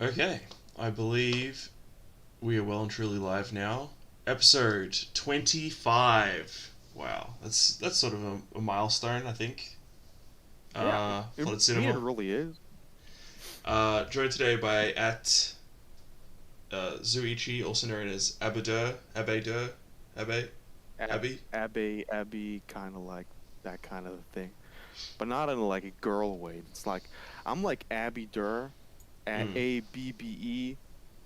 Okay, I believe we are well and truly live now. Episode 25. Wow, that's sort of a milestone, I think. Yeah, Flooded I mean, it Cinema. really is. Joined today by at Zuichi, also known as Abe, Ab Abby. Abby, kind of like that kind of thing, but not in like a girl way. It's like I'm like Abby Durr, Mm. Abbe,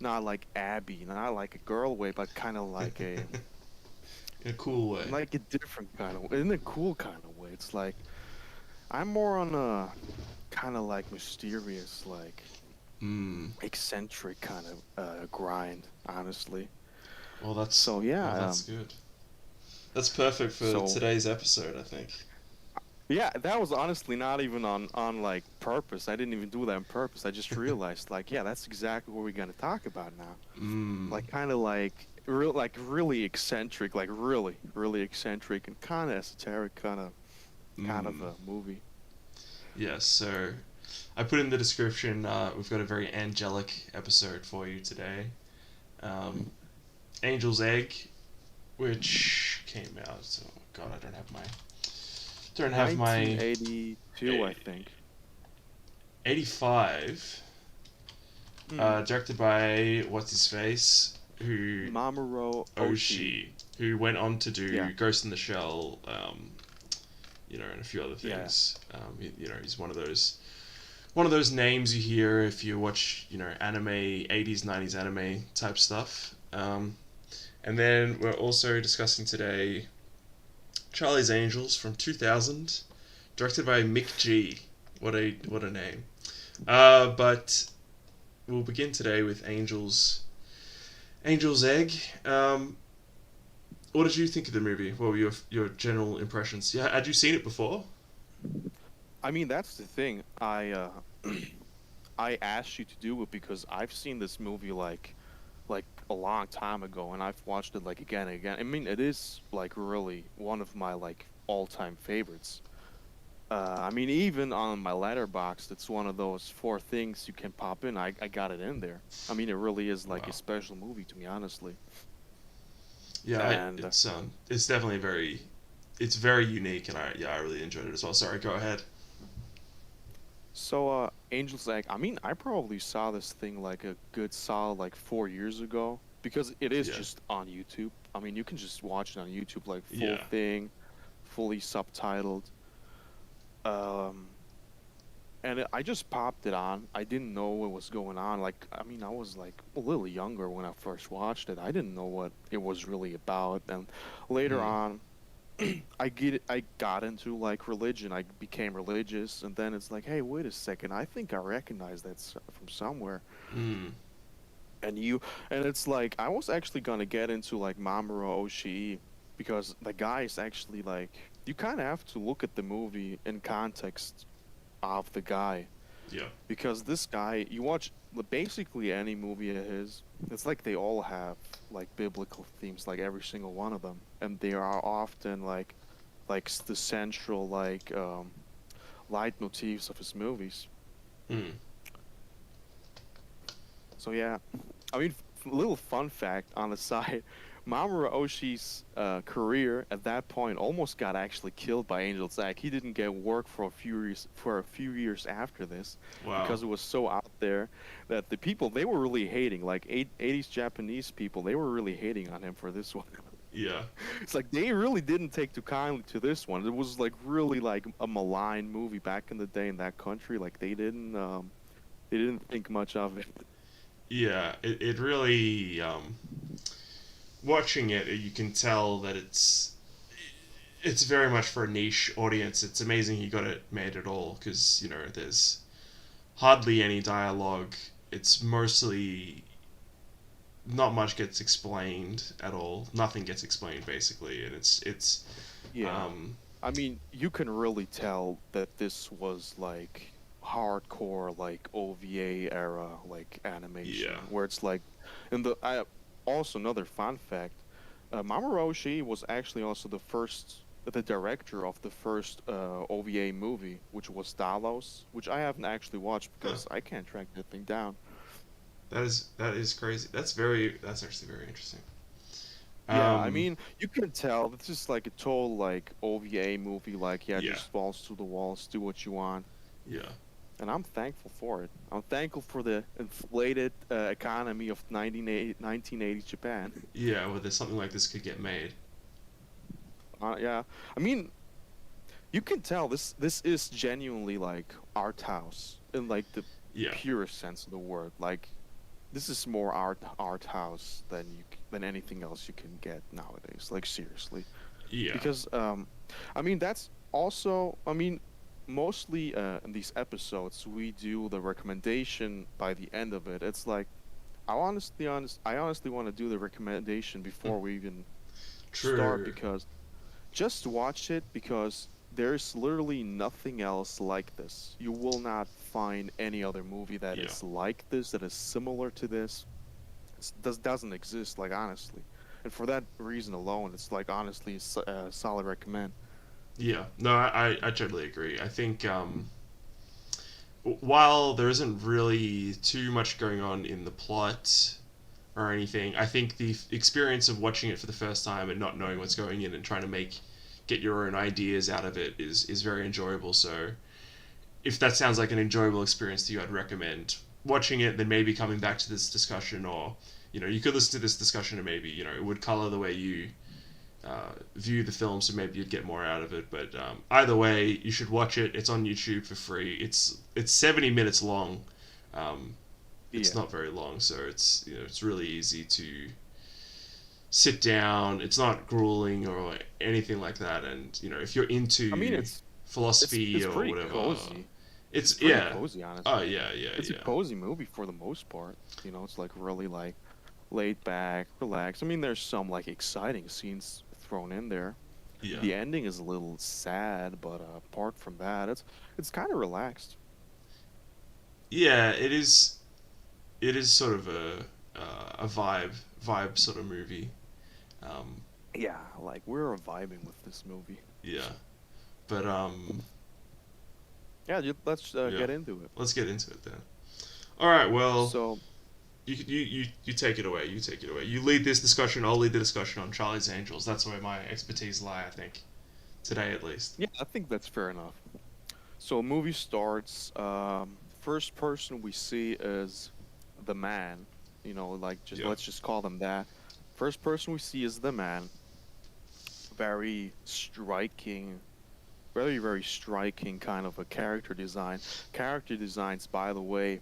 not like Abby, not like a girl way, but kind of In a cool way. like a different kind of, in a cool kind of way. It's like I'm more on a kind of like mysterious, like Mm. eccentric kind of grind, honestly. Well, that's So well, yeah, that's good. That's perfect for so today's episode, I think. Yeah, that was honestly not even on like purpose. I didn't even do that on purpose. I just realized like, yeah, that's exactly what we're gonna talk about now. Mm. Like kind of like really eccentric, like really eccentric and kind of esoteric kind of Mm. a movie. Yes, so I put in the description. We've got a very angelic episode for you today. Um, Angel's Egg, which came out. Oh God, I don't have my 1982, I think. 85. Hmm. Directed by what's his face, who Mamoru Oshii. Oshii, who went on to Yeah, do Ghost in the Shell, and a few other yeah. things. He's one of those names you hear if you watch, anime, 80s, 90s anime type stuff. And then we're also discussing today Charlie's Angels from 2000, directed by Mick G. What a name. But we'll begin today with Angel's Egg. Um, what did you think of the movie? What were your general impressions? Yeah, had you seen it before? I mean, that's the thing. I asked you to do it because I've seen this movie like a long time ago and I've watched it like again and again. I mean, it is like really one of my like all-time favorites. I mean, even on my letterbox, it's one of those four things you can pop in. I got it in there. I mean, it really is like a Wow. special movie to me, honestly. Yeah, And it's definitely it's very unique, and I really enjoyed it as well. Sorry, go ahead. Angel's Egg. I mean, I probably saw this thing like a good solid like 4 years ago because it is Yeah, just on YouTube. I mean, you can just watch it on YouTube like full yeah. thing, fully subtitled. Um, I just popped it on. I didn't know what was going on. Like, I mean, I was like a little younger when I first watched it. I didn't know what it was really about. And later Mm. on, I got into like religion. I became religious, and then it's like, hey, wait a second. I think I recognize that from somewhere. Mm. And it's like I was actually gonna get into like Mamoru Oshii because the guy is actually like you kind of have to look at the movie in context of the guy Yeah. because this guy you watch basically any movie of his, it's like they all have like biblical themes, like every single one of them, and they are often the central leitmotifs of his movies. Mm. So yeah, I mean, little fun fact on the side, Mamoru Oshii's career at that point almost got actually killed by Angel Zack. He didn't get work for a few years after this Wow. because it was so out there that the people they were really hating, like 80s Japanese people, they were really hating on him for this one. Yeah. It's like they really didn't take too kindly to this one. It was like really like a malign movie back in the day in that country. Like they didn't think much of it. Yeah. It really watching it, you can tell that it's very much for a niche audience. It's amazing he got it made at all because there's hardly any dialogue. It's mostly not much gets explained at all. Nothing gets explained basically, and it's Yeah. um I mean, you can really tell that this was like hardcore, like OVA era, like yeah. animation, where it's like, and I also another fun fact, Mamoru Oshii was actually also the director of the first OVA movie, which was Talos, which I haven't actually watched Huh. because I can't track that thing down. that is crazy. That's actually very interesting. Yeah, I Um, mean, you can tell this is like a total like OVA movie. Like, yeah, yeah, just balls to the walls, do what you want, yeah, and I'm thankful for it. I'm thankful for the inflated economy of 1980 Japan. yeah. Whether something like this could get made. Yeah, I mean, you can tell this is genuinely like art house in like the Yeah, purest sense of the word. Like, this is more art house than than anything else you can get nowadays. Like, seriously. yeah, Because I mean that's also, I mean, mostly in these episodes we do the recommendation by the end of it. It's like I honestly want to do the recommendation before we even start, true. because just watch it, because there's literally nothing else like this. You will not find any other movie that Yeah, is like this, that is similar to this. Doesn't exist, like, honestly. And for that reason alone, it's like honestly a solid recommend. yeah. No, I totally agree. I think while there isn't really too much going on in the plot or anything, I think the experience of watching it for the first time and not knowing what's going in and trying to get your own ideas out of it is very enjoyable. So if that sounds like an enjoyable experience to you, I'd recommend watching it, then maybe coming back to this discussion, or you could listen to this discussion and maybe it would color the way you view the film, so maybe you'd get more out of it. But either way, you should watch it. It's on YouTube for free. It's 70 minutes long. Um, it's Yeah. not very long, so it's really easy to sit down. It's not grueling or anything like that. And if you're I mean, into philosophy it's or pretty whatever, cozy. It's it's pretty yeah. cozy, Oh honestly. yeah, yeah, It's a yeah, cozy movie for the most part. It's like really like laid back, relaxed. I mean, there's some like exciting scenes thrown in there. yeah, The ending is a little sad, but apart from that, it's kind of relaxed. yeah. It is sort of a vibe sort of movie. Um, Yeah, like we're vibing with this movie. yeah, but Yeah, let's yeah. get into it. Let's get into it then. All right. Well, So, you take it away. You take it away. You lead this discussion. I'll lead the discussion on Charlie's Angels. That's where my expertise lie. I think today at least. yeah, I think that's fair enough. So, movie starts. First person we see is the man. Like, just Yeah. let's just call them that. First person we see is the man. Very striking, very very striking kind of a character design. Character designs, by the way,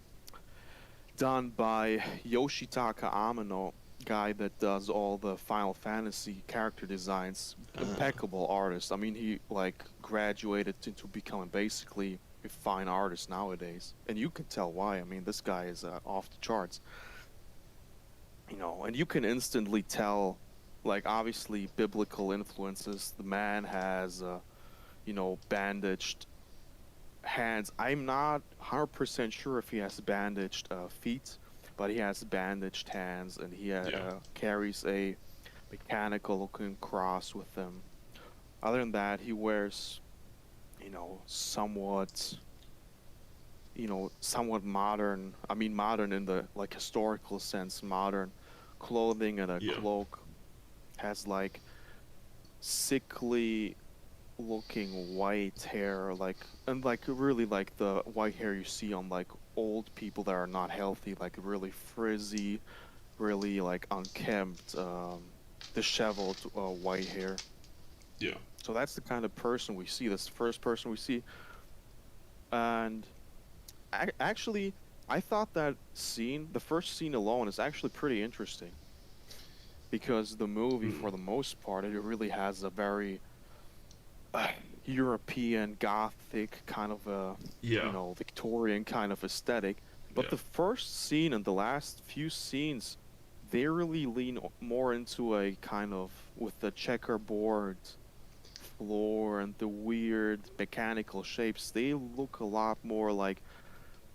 done by Yoshitaka Amano, guy that does all the Final Fantasy character designs. Uh, Impeccable artist. I mean, he like graduated into becoming basically a fine artist nowadays, and you can tell why. I mean, this guy is off the charts. And you can instantly tell, like, obviously biblical influences. The man has, bandaged hands. I'm not 100% sure if he has bandaged feet, but he has bandaged hands, and he yeah. carries a mechanical looking cross with him. Other than that, he wears, somewhat, somewhat modern. I mean, modern in the like historical sense, modern clothing and a Yeah. cloak. Has like sickly looking white hair, like, and like really like the white hair you see on like old people that are not healthy, like really frizzy, really like unkempt, disheveled white hair. Yeah. So that's the kind of person we see. This first person we see, and actually, I thought that scene, the first scene alone, is actually pretty interesting, because the movie, Mm. for the most part, it really has a very uh, European Gothic kind of a, Yeah. Victorian kind of aesthetic. But Yeah. the first scene and the last few scenes, they really lean more into a kind of, with the checkerboard floor and the weird mechanical shapes. They look a lot more like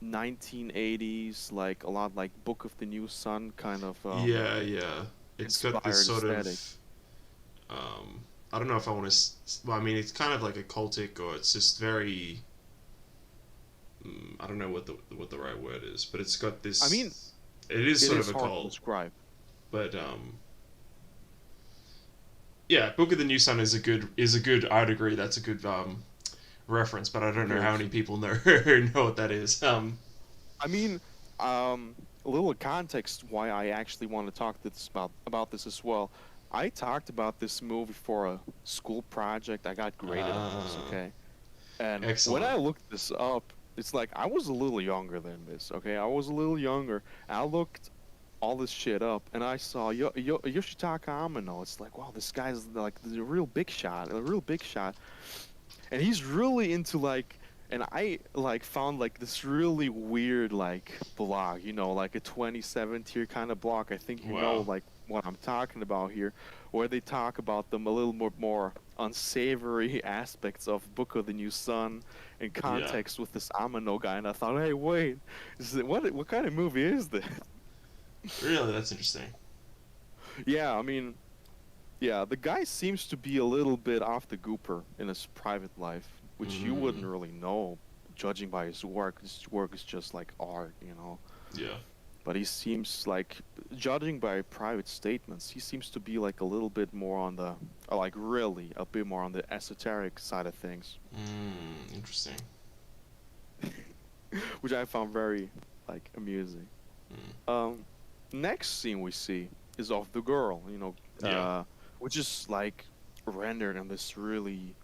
1980s, like a lot like Book of the New Sun kind of Yeah. Yeah. It's got this inspired sort aesthetic. of I don't know if I want to. Well, I mean, it's kind of like a cultic, or it's just very. I don't know what the right word is, but it's got I mean, this. it is It sort of is a hard to cult, describe. but yeah, Book of the New Sun is a good. I'd agree that's a good reference, but I don't know Very how many true. people know know what that is. I mean, a little context why I actually want to talk this about this as well. I talked about this movie for a school project. I got graded on this, uh, okay? And when Excellent. I looked this up, it's like I was a little younger than this, okay? I was a little younger. I looked all this shit up, and I saw Yoshitaka Amano. It's like, wow, this guy's like the real big shot, a real big shot, and he's really into like. And I like found like this really weird like blog, like a 27 tier kind of blog. I think Wow. like what I'm talking about here, where they talk about them a little more unsavory aspects of Book of the New Sun in Yeah. context with this Amano guy. And I thought, hey, wait, what kind of movie is this? Really, that's interesting. Yeah, I mean, yeah, the guy seems to be a little bit off the gooper in his private life, which you wouldn't Mm, really know judging by his work. His work is just like art. yeah. But he seems like, judging by private statements, he seems to be like a little bit more on the, like really a bit more on the esoteric side of things, Interesting. which I found very like amusing. Mm, Um, Next scene we see is of the girl, yeah. which is like rendered in this really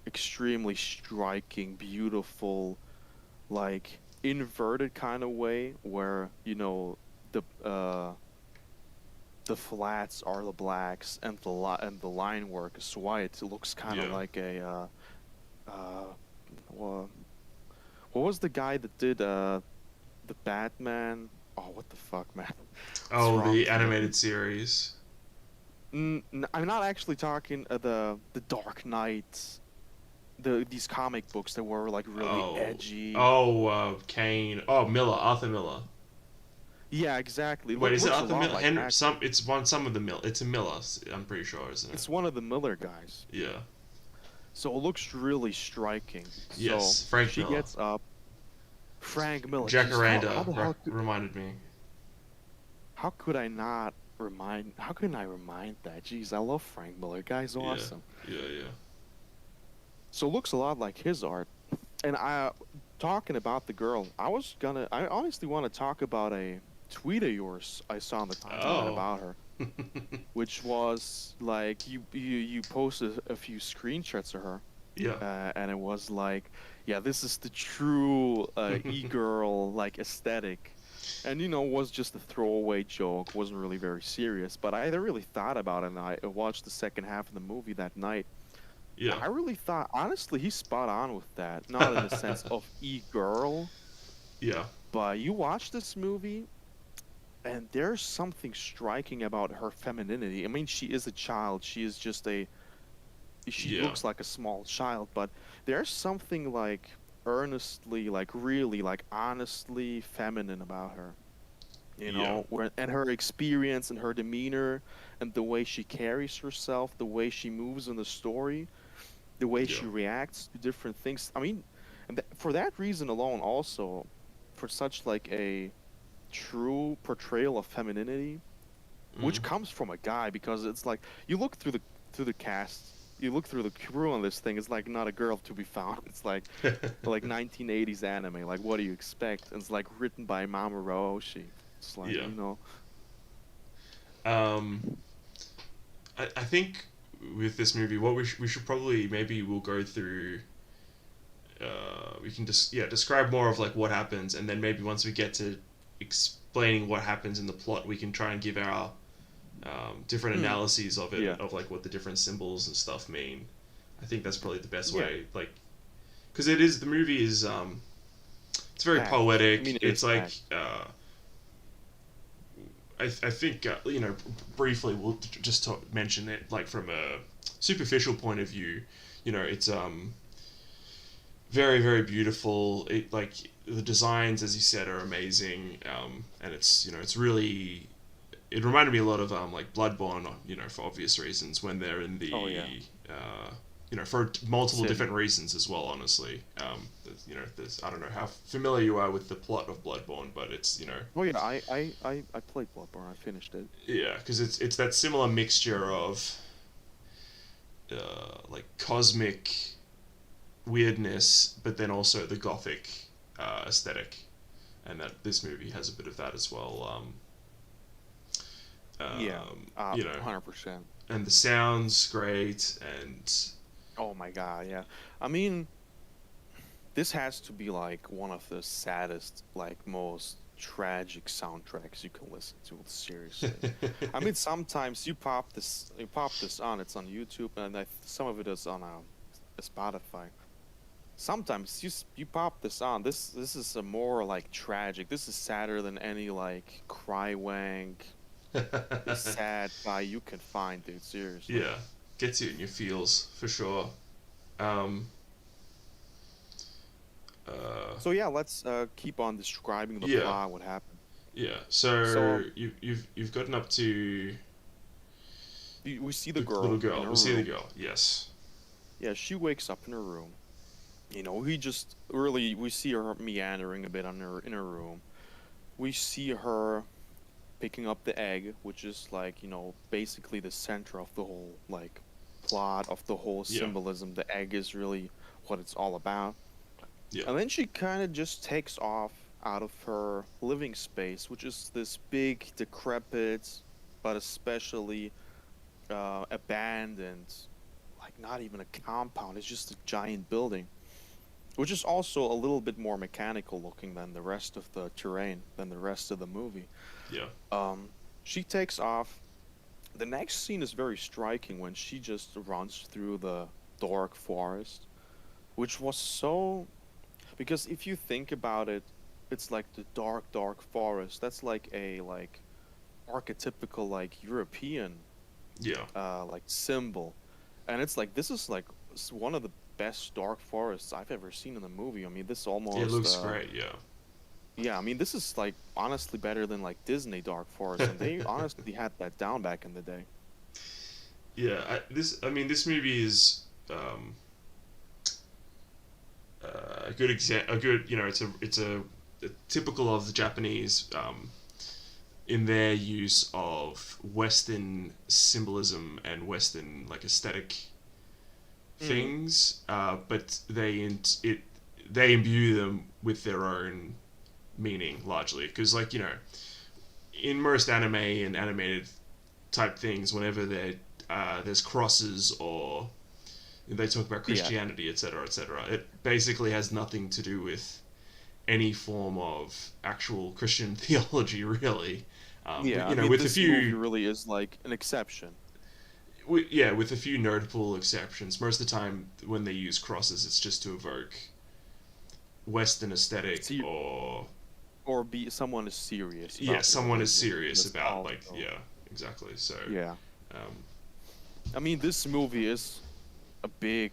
extremely striking, beautiful, like inverted kind of way where, the flats are the blacks and and the line work is white. It looks kind of Yeah. like a uh wha- what was the guy that did the Batman? Oh, what the fuck, man? What's Oh, wrong the with me? animated series. I'm not actually talking the Dark Knight, these comic books that were like really Oh. edgy. Oh, Kane. Oh, Miller. Arthur Miller. Yeah, exactly. Wait, is it Looks a Arthur lot Miller? like Henry. that Some. guy. It's one. Some of the Mill. It's a Miller. I'm pretty sure, isn't it? It's one of the Miller guys. Yeah. So it looks really striking. So Yes. Frank she Miller. gets up. Frank Miller. Jeez, how Jacaranda the hell reminded me. how could I not remind? How can I remind that? Jeez, I love Frank Miller. Guy's Yeah. awesome. Yeah. Yeah. So it looks a lot like his art. And talking about the girl, I honestly want to talk about a tweet of yours I saw on the timeline Oh. about her, which was like you posted a few screenshots of her, Yeah. and it was like, yeah, this is the true e-girl like aesthetic, and was just a throwaway joke, wasn't really very serious, but I really thought about it, and I watched the second half of the movie that night. Yeah. I really thought, honestly, he's spot on with that. Not in the sense of e-girl, Yeah. but you watch this movie, and there's something striking about her femininity. I mean, she is a child. She Yeah. looks like a small child, but there's something like earnestly, like really, like honestly feminine about her. Yeah. And her experience and her demeanor and the way she carries herself, the way she moves in the story, the way Yeah. she reacts to different things. I mean, and for that reason alone, also, for such like a true portrayal of femininity, which Mm. comes from a guy, because it's like you look through the cast, you look through the crew on this thing, it's like not a girl to be found. It's like 1980s anime. Like, what do you expect? And it's like written by Mamoru Oshii. It's like, Yeah. Um, I think with this movie, what we should probably maybe we'll go through. We can just describe more of like what happens, and then maybe once we get to explaining what happens in the plot, we can try and give our different Hmm. analyses of it, Yeah. of like what the different symbols and stuff mean. I think that's probably the best Yeah. way, like, because it is the movie is it's very Packed. I poetic. mean, it It's is like packed. I think briefly we'll just mention it like from a superficial point of view. It's very very beautiful. It like the designs, as you said, are amazing. And it's really it reminded me a lot of like Bloodborne. For obvious reasons when they're in Oh yeah. uh, for multiple City. different reasons as well. Honestly, there's I don't know how familiar you are with the plot of Bloodborne, but it's Oh yeah, I played Bloodborne. I finished it. yeah, because it's that similar mixture of like cosmic weirdness, but then also the gothic aesthetic, and that this movie has a bit of that as well. Yeah, You know, 100%. and the sounds great, and Oh my God, yeah. I mean, this has to be like one of the saddest, like most tragic soundtracks you can listen to, seriously. I mean, sometimes you pop this on, it's on YouTube, and some of it is on Spotify. Sometimes you pop this on. This is a more like tragic. This is sadder than any like cry wank sad guy you can find, dude. Seriously. yeah, gets you in your feels for sure. Um, uh, So yeah, let's keep on describing the yeah, plot. What happened? yeah. So So you've gotten up to we see the the little girl in girl. her We see the room. girl. Yes. Yeah, she wakes up in her room. We just really we see her meandering a bit on her in her room. We see her picking up the egg, which is like, basically the center of the whole like plot of the whole Yeah. symbolism. The egg is really what it's all about. Yeah. And then she kind of just takes off out of her living space, which is this big, decrepit, but especially abandoned, like not even a compound. It's just a giant building, which is also a little bit more mechanical looking than the rest of the terrain, than the rest of the movie. Yeah. Um, she takes off. The next scene is very striking when she just runs through the dark forest, which was so because if you think about it, it's like the dark, dark forest. That's like a like archetypical like European Yeah. like symbol, and it's like this is like one of the best dark forests I've ever seen in a movie. I mean, this It almost looks great. Yeah. yeah. I mean, this is like honestly better than like Disney dark forest, and they honestly had that down back in the day. Yeah. I mean, this movie is a good a good. A typical of the Japanese in their use of Western symbolism and Western like aesthetic Mm, things, but they imbue them with their own meaning largely because in most anime and animated type things whenever there's crosses or they talk about yeah, Christianity, etc., etc. It basically has nothing to do with any form of actual Christian theology, really. yeah. I mean, With a this movie few, really is like an exception. yeah, with a few notable exceptions. Most of the time, when they use crosses, it's just to evoke Western aesthetic See, or or be someone is serious yeah, about their someone is religion. serious That's about like also yeah, exactly. So yeah. um, I mean, this movie is a big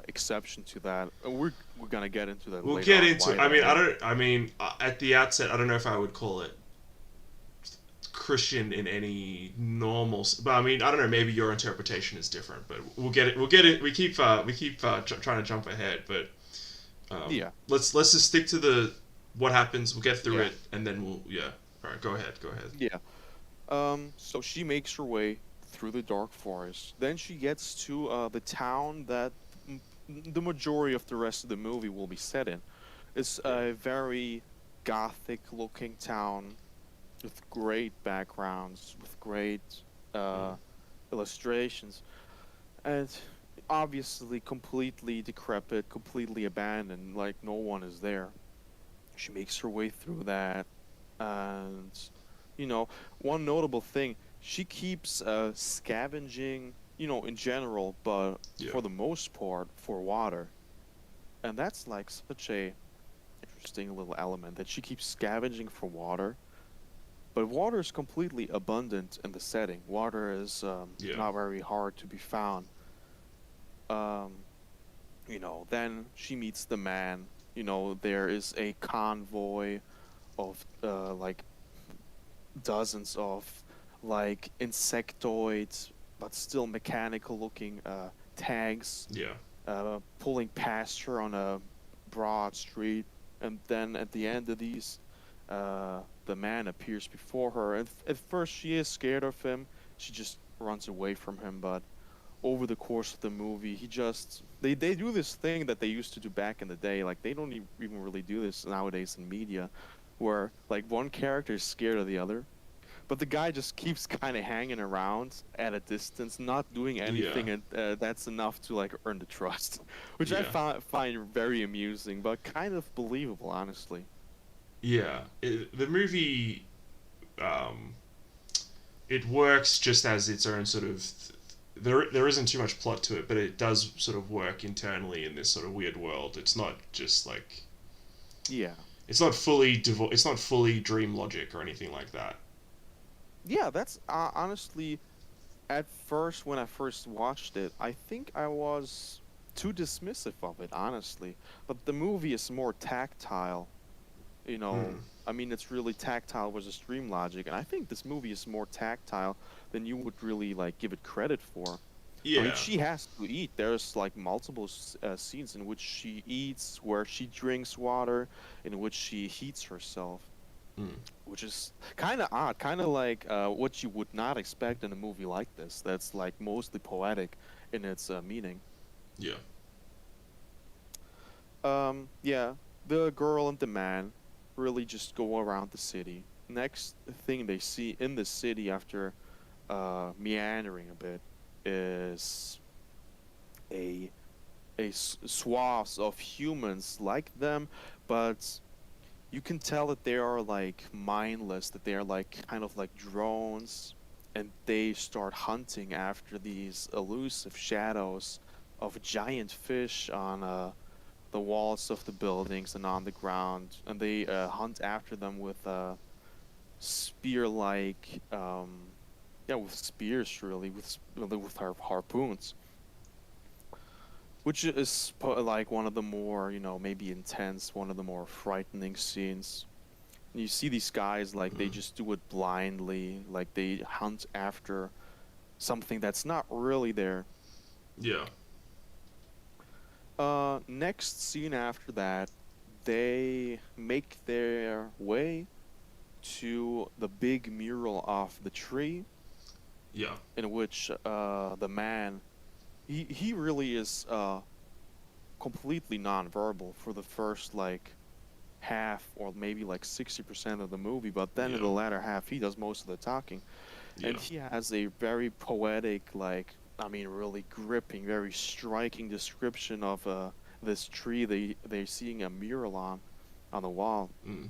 exception to that. We're gonna get into that we'll later get on into it. why I that mean, I is. don't. I mean, at the outset, I don't know if I would call it Christian in any normal. But I mean, I don't know. Maybe your interpretation is different. But we'll get it. We'll get it. We keep trying to jump ahead. But Yeah, let's just stick to the what happens. We'll get through yeah, it, and then we'll yeah. All right, go ahead. Go ahead. yeah. So she makes her way through the dark forest. Then she gets to the town that the majority of the rest of the movie will be set in. It's Yeah. a very gothic-looking town with great backgrounds, with great Mm. uh, illustrations, and obviously completely decrepit, completely abandoned, like no one is there. She makes her way through that, and you know, one notable thing, she keeps scavenging, in general, but Yeah. for the most part, for water. And that's like such a interesting little element that she keeps scavenging for water. But water is completely abundant in the setting. Water is Yeah. not very hard to be found. Um, then she meets the man. There is a convoy of like dozens of like insectoids, but still mechanical looking tanks Yeah. pulling past her on a broad street. And then at the end of these, the man appears before her. And at first, she is scared of him. She just runs away from him. But over the course of the movie, they do this thing that they used to do back in the day. Like they don't even really do this nowadays in media, where like one character is scared of the other, but the guy just keeps kind of hanging around at a distance, not doing Yeah. anything, and that's enough to like earn the trust, which I Yeah. find very amusing, but kind of believable, honestly. Yeah. The movie, um, it works just as its own sort of. There isn't too much plot to it, but it does sort of work internally in this sort of weird world. It's not just like Yeah, it's not fully dream logic or anything like that. yeah, that's honestly at first when I first watched it, I think I was too dismissive of it, honestly. But the movie is more tactile, you know. Mm. I mean, it's really tactile versus dream logic, and I think this movie is more tactile than you would really like give it credit for. I mean, Yeah. she has to eat. There's like multiple scenes in which she eats, where she drinks water, in which she heats herself, Mm. which is kind of odd, kind of like what you would not expect in a movie like this. That's like mostly poetic in its meaning. Yeah. Yeah, the girl and the man really just go around the city. Next thing they see in the city after meandering a bit is a swaths of humans like them, but you can tell that they are like mindless, that they are like kind of like drones, and they start hunting after these elusive shadows of giant fish on the walls of the buildings and on the ground, and they hunt after them with spear-like, yeah, with spears really, with harpoons, which is like one of the more, maybe intense, one of the more frightening scenes. And you see these guys like they Mm. just do it blindly, like they hunt after something that's not really there. Yeah. Next scene after that, they make their way to the big mural of the tree, Yeah. in which the man he really is completely nonverbal for the first like half or maybe like 60% of the movie, but then in Yeah. the latter half he does most of the talking, and Yeah. he has a very poetic, like, I mean, really gripping, very striking description of this tree they're seeing a mural on the wall. Mm.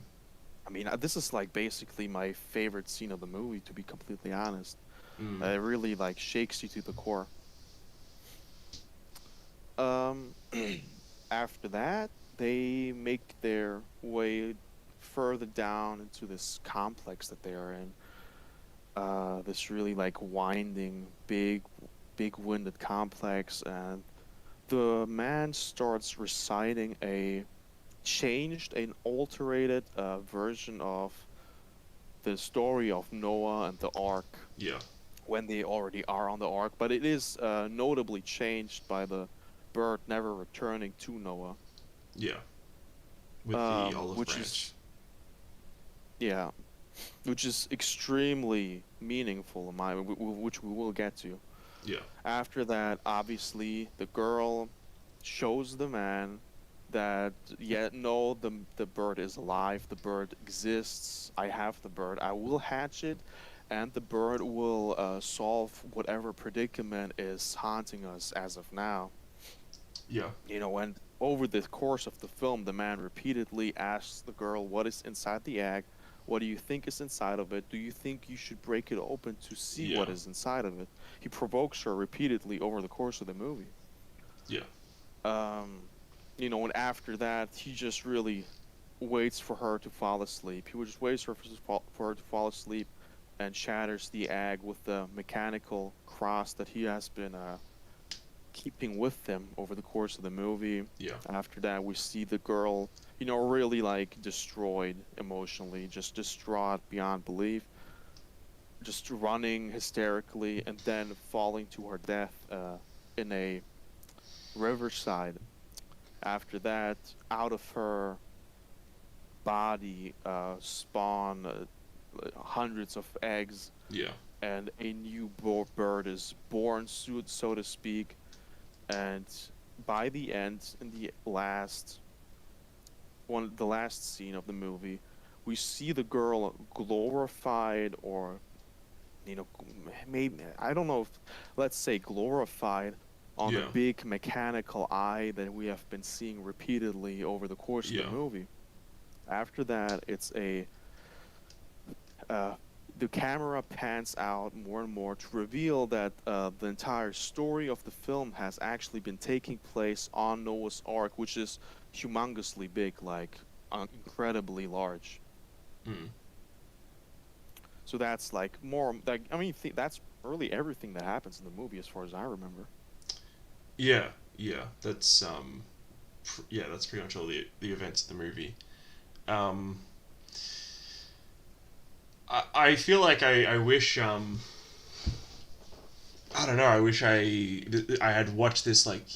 I mean, this is like basically my favorite scene of the movie, to be completely honest. Mm. It really like shakes you to the core. Um, After that, they make their way further down into this complex that they are in. This really like winding, big winded complex, and the man starts reciting a changed and alterated version of the story of Noah and the Ark Yeah. when they already are on the Ark, but it is notably changed by the bird never returning to Noah, Yeah. With the olive which branch. is, yeah, which is extremely meaningful in my, which we will get to. Yeah. After that, obviously, the girl shows the man that, yeah, no, the bird is alive, the bird exists, I have the bird, I will hatch it, and the bird will solve whatever predicament is haunting us as of now. Yeah. And over the course of the film, the man repeatedly asks the girl what is inside the egg. What do you think is inside of it? Do you think you should break it open to see Yeah. what is inside of it? He provokes her repeatedly over the course of the movie. Yeah. Um, and after that, he just really waits for her to fall asleep. He just waits for her to fall asleep and shatters the egg with the mechanical cross that he has been keeping with them over the course of the movie. Yeah. After that, we see the girl, really like destroyed emotionally, just distraught beyond belief. just running hysterically and then falling to her death in a riverside. After that, out of her body spawn hundreds of eggs, Yeah. and a new bird is born, so to speak. And by the end, in the last scene of the movie, we see the girl glorified, or maybe I don't know if, let's say glorified, on a Yeah. big mechanical eye that we have been seeing repeatedly over the course of the Yeah. movie. After that, it's a uh, the camera pans out more and more to reveal that the entire story of the film has actually been taking place on Noah's Ark, which is humongously big, like incredibly large. Mm. So that's like more like, I mean, that's really everything that happens in the movie, as far as I remember. Yeah. Yeah. Yeah, that's pretty much all the events of the movie. Um, I feel like I wish I don't know. I wish I had watched this like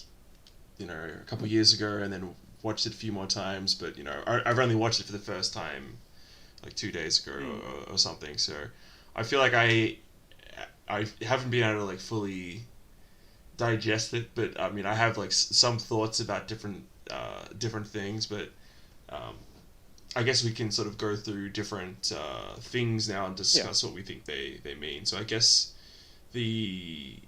a couple years ago and then watched it a few more times. But I've only watched it for the first time like 2 days ago Mm. or something. So I feel like I haven't been able to like fully digest it. But I mean, I have like some thoughts about different things. But um, I guess we can sort of go through different things now and Yeah. discuss what we think they mean. So I guess the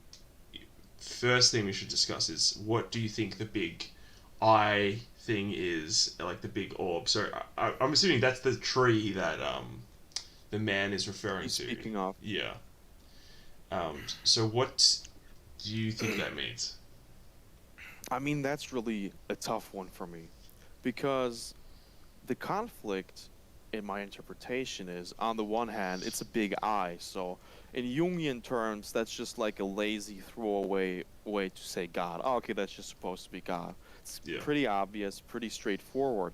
first thing we should discuss is what do you think the big eye thing is, like the big orb. So I'm assuming that's the tree that the man is referring He's to. speaking of. Yeah. So what do you think that means? I mean, that's really a tough one for me, because the conflict in my interpretation is, on the one hand, it's a big I. So in Jungian terms, that's just like a lazy throwaway way to say God. Oh, okay, that's just supposed to be God. It's Yeah. pretty obvious, pretty straightforward.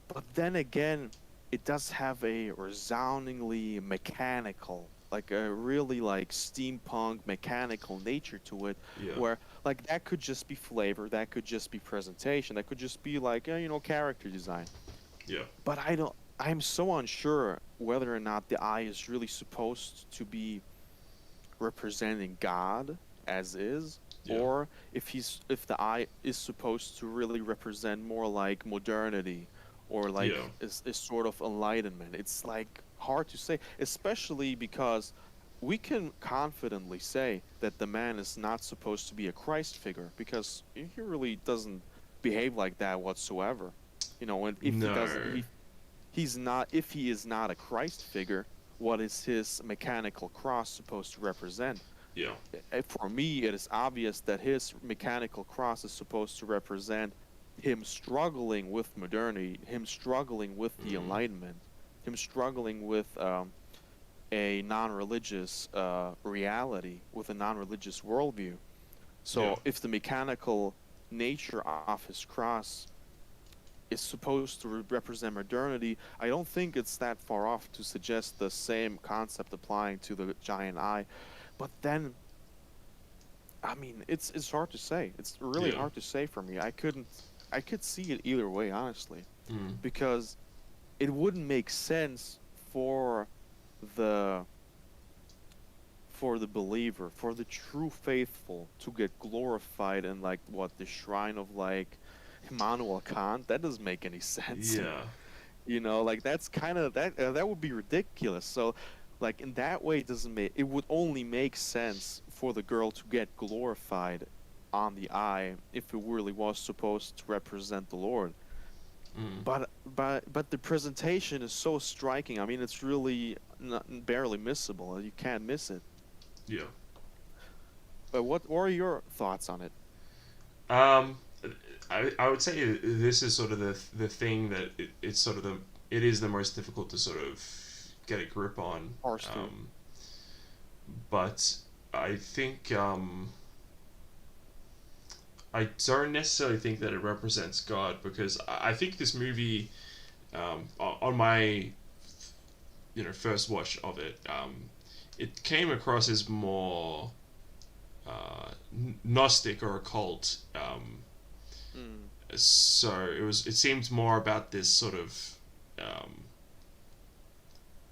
But then again, it does have a resoundingly mechanical, like a really like steampunk mechanical nature to it, Yeah. where like that could just be flavor, that could just be presentation, that could just be like character design. Yeah. But I'm so unsure whether or not the eye is really supposed to be representing God as is, Yeah. or if the eye is supposed to really represent more like modernity, or like Yeah. is sort of enlightenment. It's like hard to say, especially because we can confidently say that the man is not supposed to be a Christ figure, because he really doesn't behave like that whatsoever. And if he doesn't, No. if he is not a Christ figure, what is his mechanical cross supposed to represent? Yeah. For me, it is obvious that his mechanical cross is supposed to represent him struggling with modernity, him struggling with the Mm. Enlightenment, him struggling with a non-religious reality, with a non-religious worldview. Yeah. So if the mechanical nature of his cross is supposed to represent modernity, I don't think it's that far off to suggest the same concept applying to the giant eye. But then, I mean, it's hard to say. It's really Yeah. hard to say for me. I could see it either way, honestly, Mm. because it wouldn't make sense for the believer, for the true faithful, to get glorified in like what, the shrine of like Immanuel Kant. That doesn't make any sense. Yeah. Like that's kind of that would be ridiculous. So like in that way, it would only make sense for the girl to get glorified on the eye if it really was supposed to represent the Lord. Mm. But the presentation is so striking. I mean, it's really not, barely missable. You can't miss it. Yeah. But what are your thoughts on it? Um, I would say this is sort of the thing that it's sort of it is the most difficult to sort of get a grip on. Parse through. But I think I don't necessarily think that it represents God, because I think this movie, on my first watch of it, it came across as more Gnostic or occult. Mm. So it seemed more about this sort of um,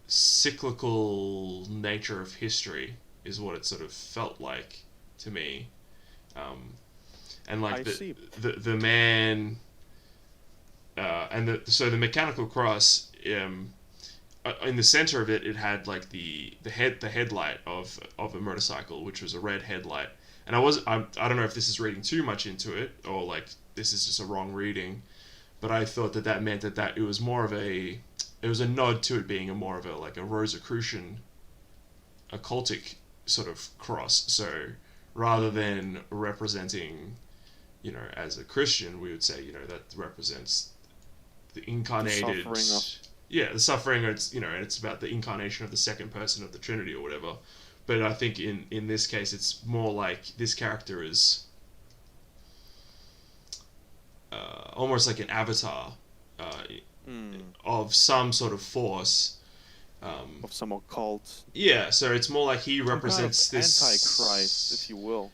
cyclical nature of history is what it sort of felt like to me. Um, and like I see. the man and the mechanical cross, in the center of it, it had like the headlight of a motorcycle, which was a red headlight. And I don't know if this is reading too much into it, or like this is just a wrong reading, but I thought that meant that it was more of it was a nod to it being a more of a like a Rosicrucian occultic sort of cross. So rather than representing, as a Christian, we would say, that represents the The incarnated, suffering of. yeah, the suffering. And it's about the incarnation of the second person of the Trinity or whatever. But I think in this case, it's more like this character is almost like an avatar uh, Mm. of some sort of force. Um, Of some occult. yeah, so it's more like he Some kind of represents antichrist, if this. you will.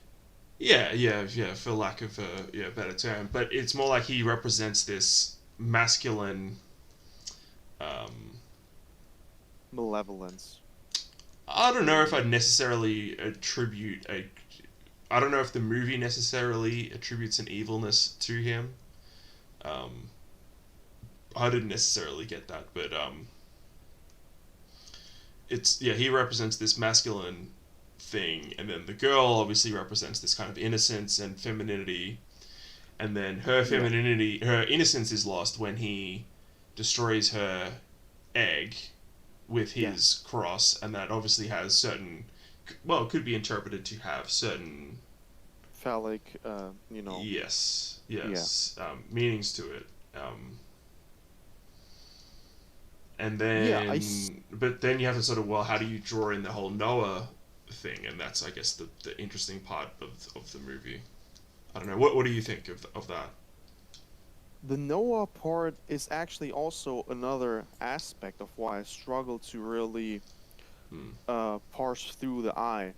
Yeah, for lack of a better term, but it's more like he represents this masculine. Um, Malevolence. I don't know if Maybe. I'd necessarily attribute a. I don't know if the movie necessarily attributes an evilness to him. Um, I didn't necessarily get that, but it's he represents this masculine thing, and then the girl obviously represents this kind of innocence and femininity, and then Yeah. her innocence is lost when he destroys her egg with Yeah. his cross, and that obviously has certain, well, it could be interpreted to have certain, Phallic, yes, yeah. meanings to it. And Yeah, but then you have to sort of, well, how do you draw in the whole Noah thing? And that's, I guess, the interesting part of the movie. I don't know. What do you think of that? the Noah part is actually also another aspect of why I struggle to really Hmm. parse through the eye.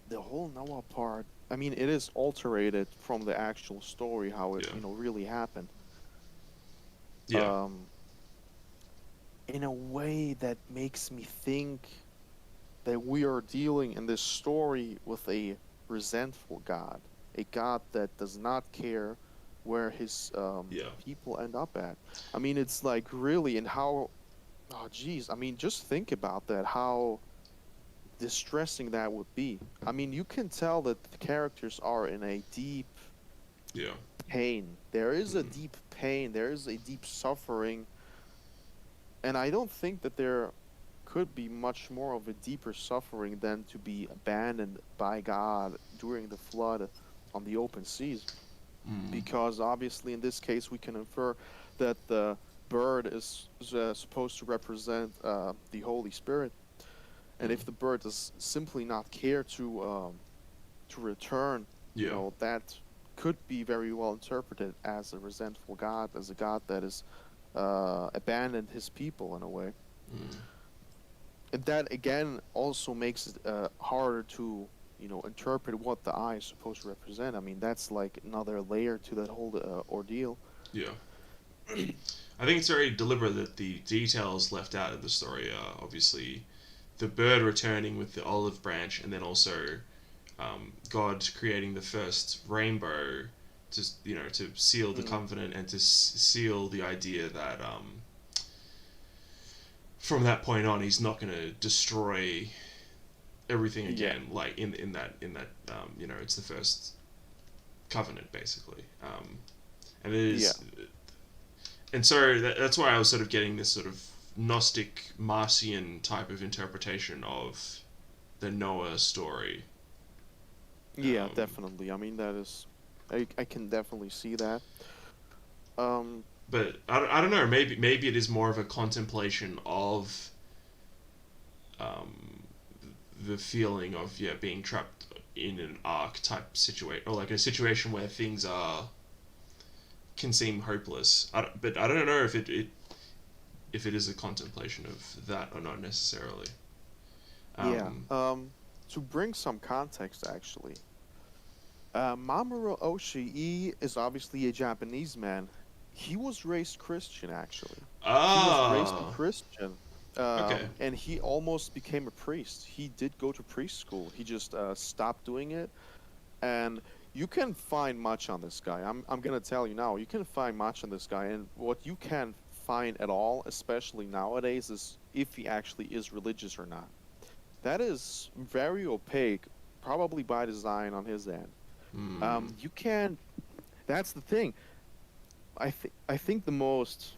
The whole Noah part, I mean, it is alterated from the actual story, how it, Yeah. really happened. Yeah. Um, in a way that makes me think that we are dealing in this story with a resentful God, a God that does not care where his Yeah. people end up at. I mean, it's like really, and how, oh, geez, I mean, just think about that, how distressing that would be. I mean, you can tell that the characters are in a deep Yeah. pain. There is a Hmm. deep pain, there is a deep suffering, and I don't think that there could be much more of a deeper suffering than to be abandoned by God during the flood on the open seas. Hmm. Because obviously, in this case, we can infer that the bird is supposed to represent the Holy Spirit, and Hmm. if the bird does simply not care to return, Yeah. that could be very well interpreted as a resentful God, as a God that is abandoned his people in a way. Hmm. And that again also makes it harder to interpret what the eye is supposed to represent. I mean, that's like another layer to that whole ordeal. Yeah. I think it's very deliberate that the details left out of the story are obviously the bird returning with the olive branch, and then also God creating the first rainbow to seal the Mm, covenant and to seal the idea that from that point on he's not going to destroy everything yeah, again. Like in that it's the first covenant basically, and it yeah, is, and so that's why I was sort of getting this sort of Gnostic Marcion type of interpretation of the Noah story. yeah, Um, definitely. I mean, that is, I can definitely see that. Um, but I don't know. Maybe it is more of a contemplation of um, the feeling of being trapped in an arc type situation, or like a situation where things are can seem hopeless. But I don't know if it is a contemplation of that or not necessarily. Yeah. Um, To bring some context, actually, Mamoru Oshii is obviously a Japanese man. He was raised Christian, actually. He was raised a ah, Christian, okay. and he almost became a priest. He did go to priest school. He just stopped doing it, and you can find much on this guy. I'm gonna tell you now. You can find much on this guy, and what you can find at all, especially nowadays, is if he actually is religious or not. That is very opaque, probably by design on his end. Hmm. You can. That's the thing. I think the most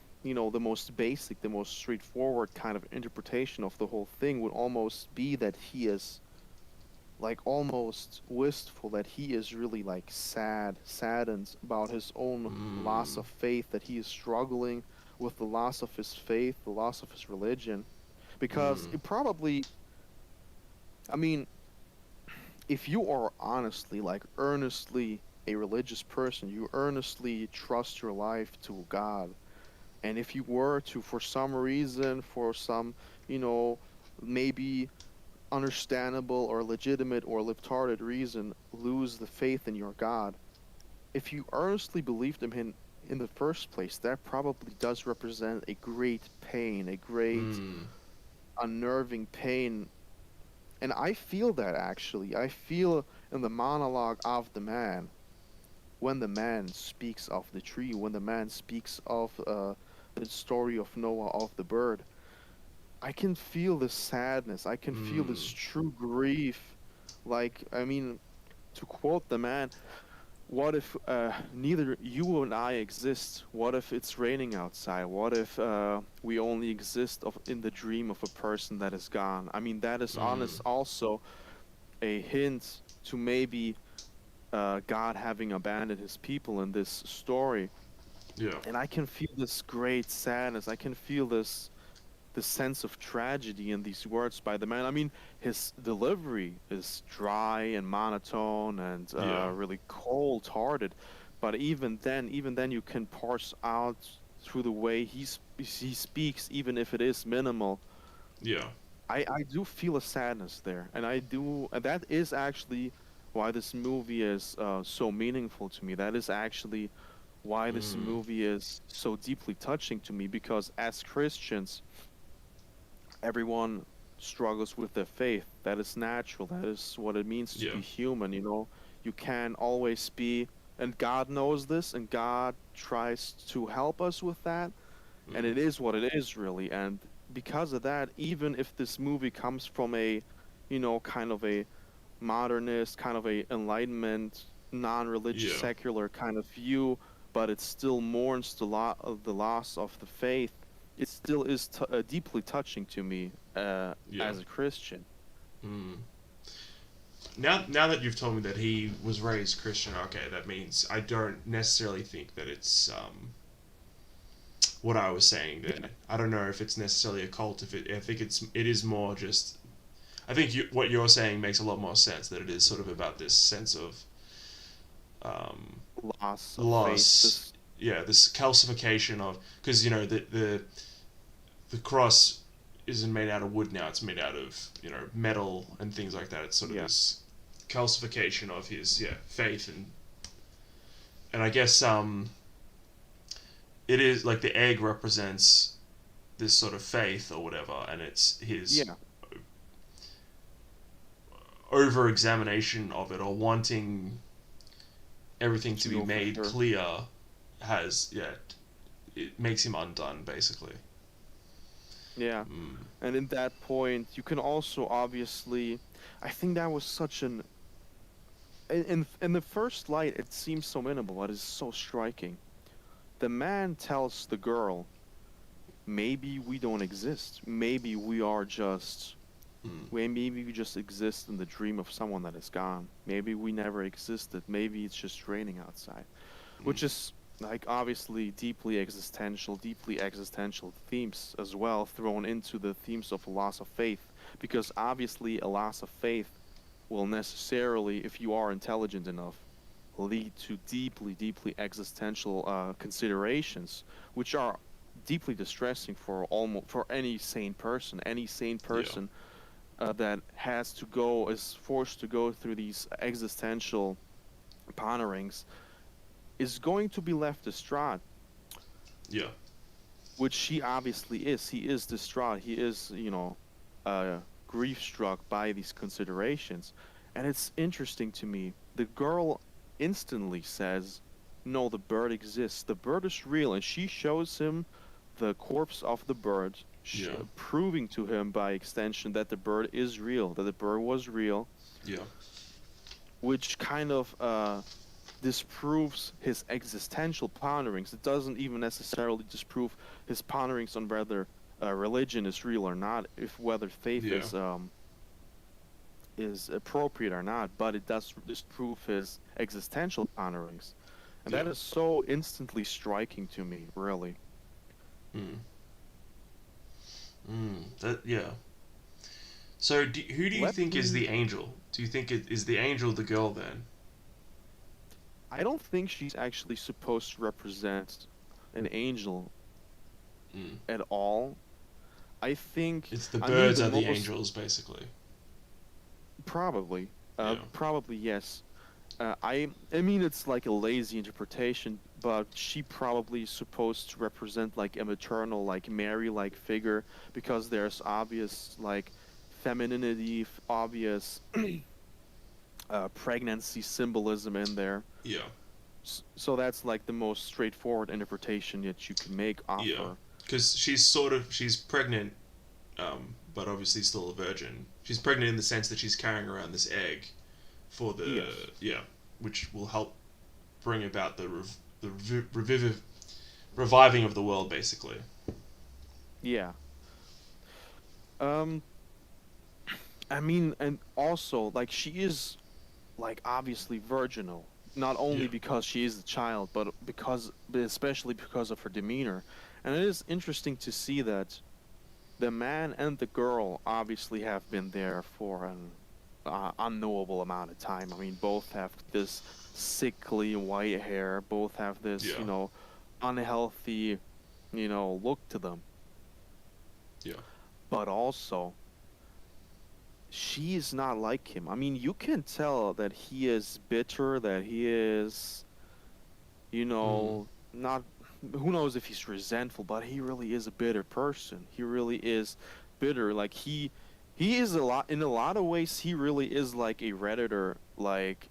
basic, the most straightforward kind of interpretation of the whole thing would almost be that he is like almost wistful, that he is really like saddened about his own loss Hmm. of faith, that he is struggling with the loss of his faith, the loss of his religion, because Hmm. it probably, I mean, if you are honestly, like earnestly a religious person, you earnestly trust your life to God. And if you were to, for some reason, for some, you know, maybe understandable or legitimate or libtarded reason, lose the faith in your God, if you earnestly believed in the first place, that probably does represent a great pain, a great Hmm. unnerving pain. And I feel that actually. I feel in the monologue of the man, when the man speaks of the tree, when the man speaks of the story of Noah, of the bird, I can feel this sadness. I can feel this Hmm. true grief. Like, I mean, to quote the man, what if neither you and I exist? What if it's raining outside? What if we only exist in the dream of a person that is gone? I mean, that is Hmm. honest also a hint to maybe God having abandoned his people in this story. Yeah. And I can feel this great sadness. I can feel this sense of tragedy in these words by the man. I mean, his delivery is dry and monotone and Yeah. really cold-hearted. But even then, you can parse out through the way he speaks, even if it is minimal. Yeah. I do feel a sadness there, and I do, and that is actually why this movie is so meaningful to me. That is actually why this Hmm. movie is so deeply touching to me, because as Christians, everyone struggles with their faith. That is natural. That is what it means to Yeah. be human, you know. You can always be, and God knows this, and God tries to help us with that, and Hmm. it is what it is, really. And because of that, even if this movie comes from a, kind of a modernist, kind of a enlightenment, non-religious, Yeah. secular kind of view, but it still mourns the loss of the faith. It still is deeply touching to me Yeah. as a Christian. Hmm. Now that you've told me that he was raised Christian, okay, that means I don't necessarily think that it's what I was saying. Yeah, Then I don't know if it's necessarily a cult. If it, I think it is more just. I think what you're saying makes a lot more sense. That it is sort of about this sense of um, loss of faith. loss. This, Yeah, this calcification of, because the cross isn't made out of wood now. It's made out of metal and things like that. It's sort of yeah, this calcification of his faith, and I guess it is like the egg represents this sort of faith or whatever, and it's his yeah, over examination of it or wanting everything to to be know for made sure. clear has it makes him undone basically. Yeah, Mm. and in that point, you can also obviously, I think that was such an in the first light, it seems so minimal, but it's so striking. The man tells the girl, maybe we don't exist. Maybe we are just, Mm. maybe we just exist in the dream of someone that is gone. Maybe we never existed. Maybe it's just raining outside, Mm. which is like obviously deeply existential themes as well, thrown into the themes of loss of faith, because obviously a loss of faith will necessarily, if you are intelligent enough, lead to deeply existential considerations, which are deeply distressing for almost for any sane person. Any sane Yeah. person that is forced to go through these existential ponderings is going to be left distraught, Yeah. which she obviously is. He is distraught. He is, grief struck by these considerations. And it's interesting to me. The girl instantly says, "No, the bird exists. The bird is real." And she shows him the corpse of the bird, Yeah. proving to him by extension that the bird is real, that the bird was real, Yeah. which kind of disproves his existential ponderings. It doesn't even necessarily disprove his ponderings on whether religion is real or not, if whether faith Yeah. is appropriate or not, but it does disprove his existential ponderings, and Yeah. that is so instantly striking to me, really. Mm. That yeah. So who do you Let think is me. the angel? Do you think it is the angel the girl then? I don't think she's actually supposed to represent an angel Mm. at all. I think, It's the I mean, birds the are the most angels basically. probably, Yeah. probably yes. I mean it's like a lazy interpretation, but she probably is supposed to represent like a maternal, like Mary-like figure because there's obvious like femininity, obvious pregnancy symbolism in there. Yeah. So that's like the most straightforward interpretation that you can make of Yeah. her. Because she's pregnant, but obviously still a virgin. She's pregnant in the sense that she's carrying around this egg for the Yes. yeah, which will help bring about the reviving of the world basically. Yeah. Um. I mean, and also like she is like obviously virginal, not Yeah. only because she is a child, but especially because of her demeanor. And it is interesting to see that the man and the girl obviously have been there for an unknowable amount of time. I mean, both have this sickly white hair, both have this, Yeah. unhealthy, look to them. Yeah. But also, she is not like him. I mean, you can tell that he is bitter, that he is, Mm. not, who knows if he's resentful, but he really is a bitter person. He really is bitter. Like he is in a lot of ways, he really is like a Redditor, like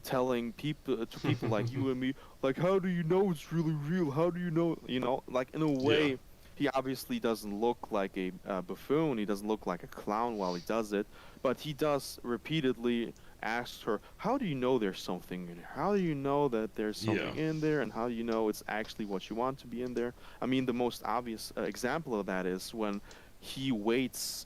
telling people to people like you and me, like, how do you know it's really real? How do you know? Like in a Yeah. way, he obviously doesn't look like a buffoon. He doesn't look like a clown while he does it, but he does repeatedly ask her, how do you know there's something in there? How do you know that there's Yeah. something in there? And how do you know it's actually what you want to be in there? I mean, the most obvious example of that is when he waits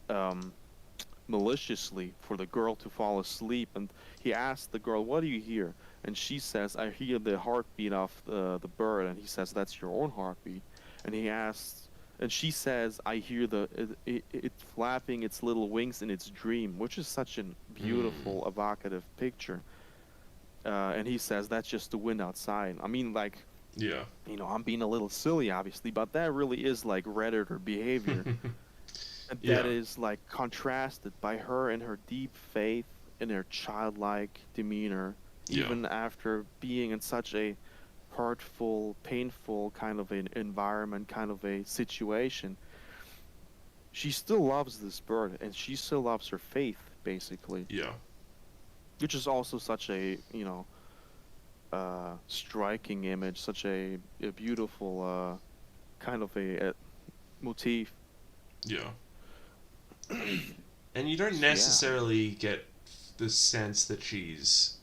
maliciously for the girl to fall asleep, and he asks the girl, what do you hear? And she says, I hear the heartbeat of the bird. And he says, that's your own heartbeat. And he asks, and she says, I hear it flapping its little wings in its dream, which is such a Mm. beautiful evocative picture. And he says, that's just the wind outside. I mean, like, Yeah. I'm being a little silly, obviously, but that really is like Redditor behavior. And that Yeah. is like contrasted by her and her deep faith and her childlike demeanor, Yeah. even after being in such a hurtful, painful kind of an environment, kind of a situation. She still loves this bird and she still loves her faith, basically, Yeah. which is also such a, striking image, such a beautiful kind of a motif. Yeah. And you don't Yeah. necessarily get the sense that she's.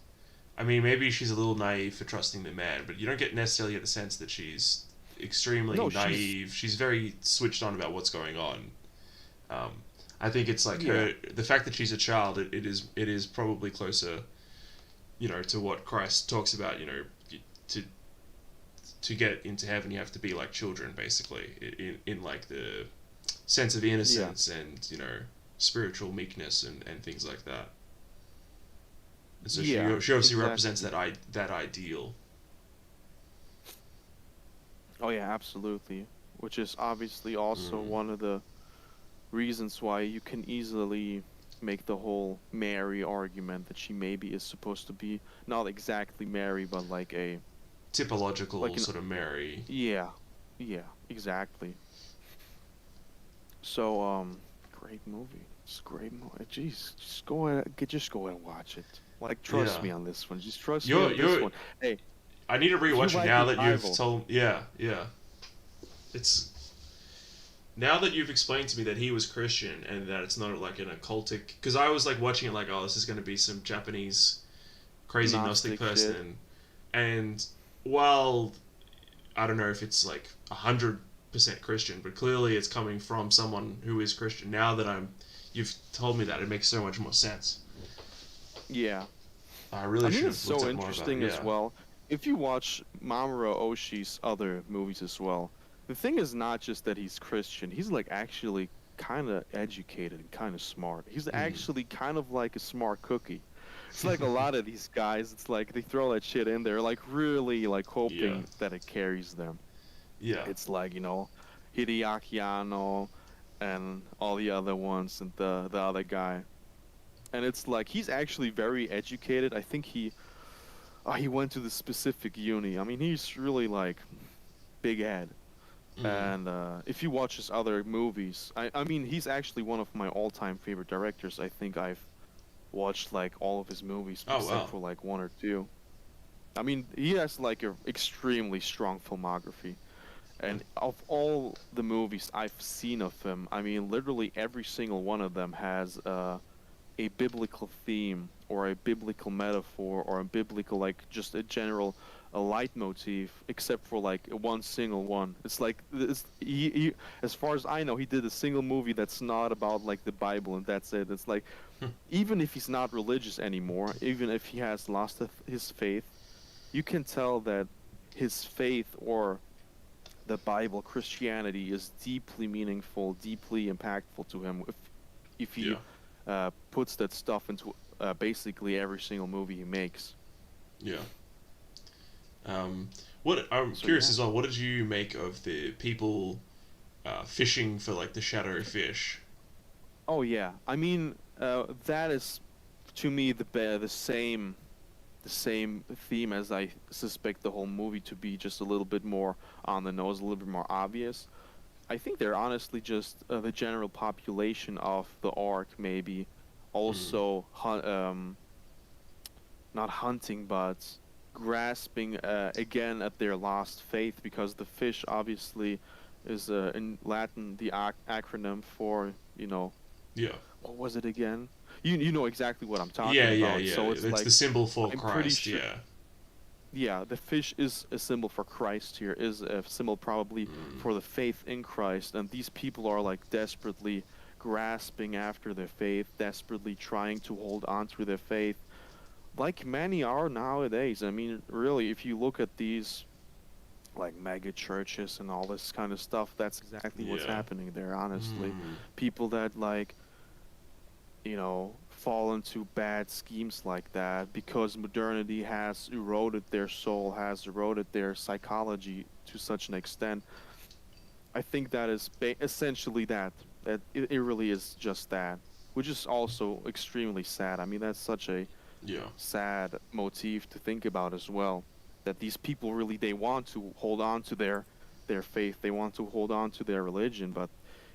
I mean, maybe she's a little naive for trusting the man, but you don't get necessarily get the sense that she's extremely No, she's, naive. She's very switched on about what's going on. Um, I think it's like yeah. her. The fact that she's a child, it is probably closer, to what Christ talks about. To to get into heaven, you have to be like children, basically, in like the sense of Yeah. innocence and spiritual meekness and things like that. And so Yeah, she obviously represents exactly. that ideal. Oh yeah, absolutely. Which is obviously also Mm. one of the reasons why you can easily make the whole Mary argument that she maybe is supposed to be not exactly Mary, but like Typological an sort of Mary. yeah, yeah, exactly. So great movie. It's a great movie. Jeez, just go ahead and watch it. Like trust Yeah. me on this one. Just trust me You're on this you're one. Hey, I need to if you rewatch it like now that you've revival, told. Yeah, yeah. It's now that you've explained to me that he was Christian and that it's not like an occultic. Because I was like watching it like, oh, this is going to be some Japanese crazy Gnostic Gnostic shit. person, and while I don't know if it's like 100% Christian, but clearly it's coming from someone who is Christian. Now that you've told me that, it makes so much more sense. Yeah. I I really mean, should it's have looked so up more about it. interesting as Yeah. well. If you watch Mamoru Oshii's other movies as well, the thing is not just that he's Christian. He's like actually kind of educated and kind of smart. He's Mm. actually kind of like a smart cookie. It's like a lot of these guys, it's like they throw that shit in there, like really like Yeah. hoping that it carries them. Yeah. It's like, Hideaki Anno and all the other ones and the other guy. And it's like he's actually very educated. I think he went to the specific uni. I mean, he's really like big head. Mm. And if you watch his other movies, I mean, he's actually one of my all-time favorite directors. I think I've watched like all of his movies Oh except wow. for like one or two. I mean, he has like a extremely strong filmography. And of all the movies I've seen of him, I mean, literally every single one of them has a biblical theme or a biblical metaphor or a biblical like just a general a leitmotif except for like one single one. It's like as far as I know, he did a single movie that's not about like the Bible and that's it. It's like even if he's not religious anymore, even if he has lost his faith, you can tell that his faith or the Bible, Christianity, is deeply meaningful, deeply impactful to him. If he Yeah. puts that stuff into basically every single movie he makes. Yeah. Um, what I'm So curious yeah. as well. What did you make of the people fishing for like the shadow fish? Oh yeah. I mean, that is to me the same theme as I suspect the whole movie to be, just a little bit more on the nose, a little bit more obvious. I think they're honestly just the general population of the ark, maybe Mm. also not hunting, but grasping again at their lost faith, because the fish obviously is in Latin the acronym for, Yeah. what was it again? You know exactly what I'm Yeah. talking Yeah. about. Yeah. So it's It's the like symbol for I'm pretty Christ. sure. Yeah. Yeah, the fish is a symbol for Christ here, is a symbol probably Mm. for the faith in Christ. And these people are like desperately grasping after their faith, desperately trying to hold on to their faith, like many are nowadays. I mean, really, if you look at these like mega churches and all this kind of stuff, that's exactly what's Yeah. happening there, honestly. Mm. People that like, fall into bad schemes like that because modernity has eroded their soul, has eroded their psychology to such an extent. I think that is essentially that. That it really is just that, which is also extremely sad. I mean, that's such a Yeah. sad motif to think about as well. That these people really they want to hold on to their faith, they want to hold on to their religion, but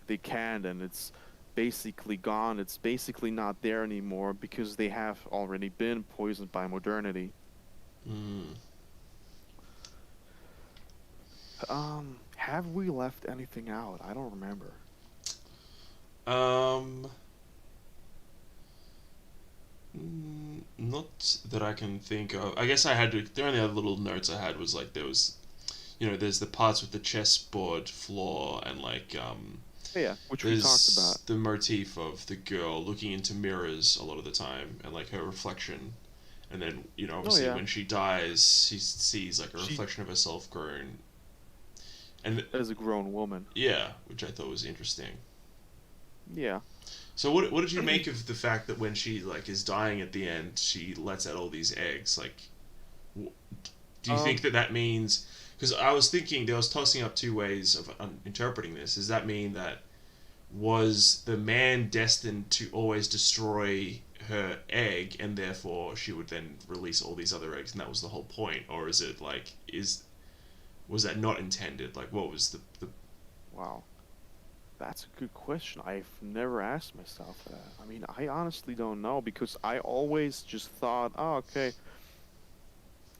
they can't, and it's basically gone. It's basically not there anymore because they have already been poisoned by modernity. Mm. Have we left anything out? I don't remember. Um. Not that I can think of. I guess I had to. The only other little notes I had was like there was, there's the parts with the chessboard floor and like Yeah, which we talked about. there's the motif of the girl looking into mirrors a lot of the time and like her reflection, and then Oh obviously yeah, when she dies she sees like a she reflection of herself grown, and is a grown woman. yeah, which I thought was interesting. Yeah. So what did you make of the fact that when she like is dying at the end, she lets out all these eggs? Like, do you think Um. that means? Because I was thinking, I was tossing up two ways of interpreting this. Does that mean that was the man destined to always destroy her egg, and therefore she would then release all these other eggs, and that was the whole point? Or is it like, was that not intended? Like, what was the Wow. That's a good question. I've never asked myself that. I mean, I honestly don't know because I always just thought, oh, okay,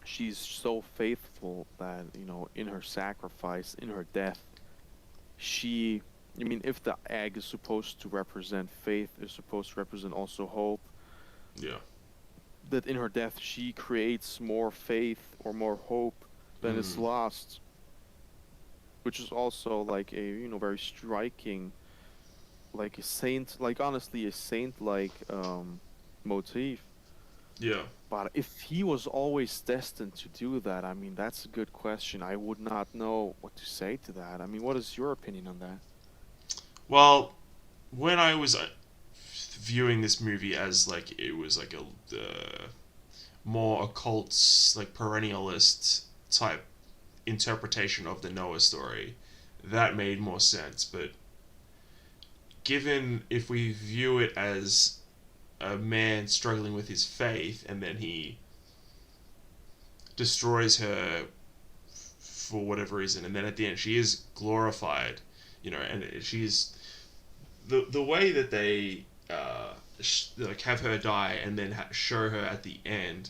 she's so faithful that, in her sacrifice, in her death, she, I mean, if the egg is supposed to represent faith, is supposed to represent also hope, yeah? that in her death she creates more faith or more hope than is Mm, lost, which is also like a, very striking, like a saint, like honestly a saint like motif. yeah. But if he was always destined to do that, I mean, that's a good question. I would not know what to say to that. I mean, what is your opinion on that? Well, when I was viewing this movie as like it was like a more occult, like perennialist type interpretation of the Noah story, that made more sense. But given if we view it as a man struggling with his faith and then he destroys her for whatever reason, and then at the end she is glorified, and she's the way that they like have her die and then show her at the end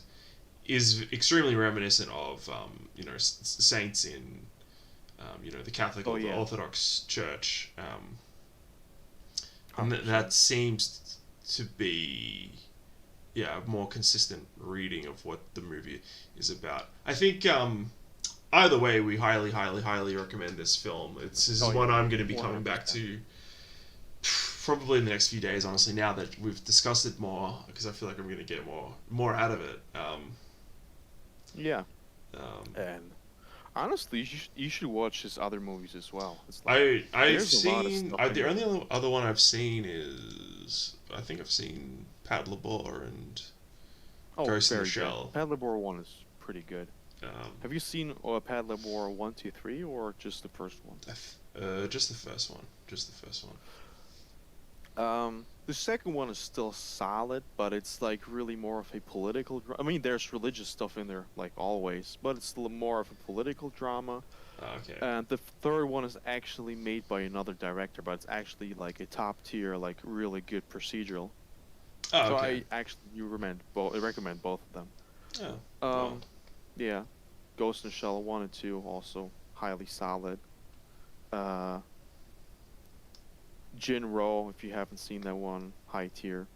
is extremely reminiscent of saints in the Catholic Oh or the yeah, Orthodox Church, and 100%. that seems to be a more consistent reading of what the movie is about. I think either way, we highly, highly, highly recommend this film. This is Oh one yeah, I'm going to be coming back 100%. to probably in the next few days. Honestly, now that we've discussed it more, because I feel like I'm going to get more out of it. Yeah, Um, and honestly, you should watch his other movies as well. It's like I've there's a lot of seen stuff in the there. only other one I've seen is I think I've seen Pat Labor and Oh, Ghost in the very good. Shell. Pad Labor 1 is pretty good. Um, Have you seen Pad Labor 1, 2, 3, or just the first one? just the first one. Just the first one. The second one is still solid, but it's like really more of a political. I mean, there's religious stuff in there, like always, but it's still more of a political drama. Okay. And the third one is actually made by another director, but it's actually like a top tier, like really good procedural. Oh, So okay. I actually you recommend both of them. Oh, well. Um, yeah, Ghost in the Shell 1 and 2 also highly solid. Uh, Jinro, if you haven't seen that one, high tier.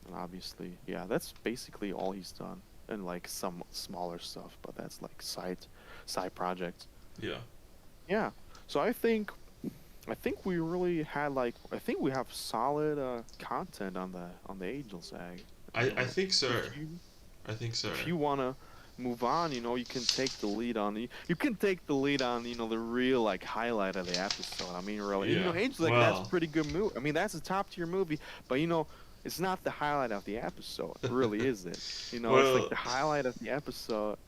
And obviously, yeah, that's basically all he's done. And like some smaller stuff, but that's like side projects. Yeah. Yeah. So I think we really had like I think we have solid content on the Angels Ag. I think so. If you I think so. if you wanna move on, you can take the lead on you can take the lead on the real like highlight of the episode. I mean, really, Yeah. Angels like that's a Well. pretty good movie. I mean, that's a top tier movie, but it's not the highlight of the episode. Really, is it? It's like Well. the highlight of the episode.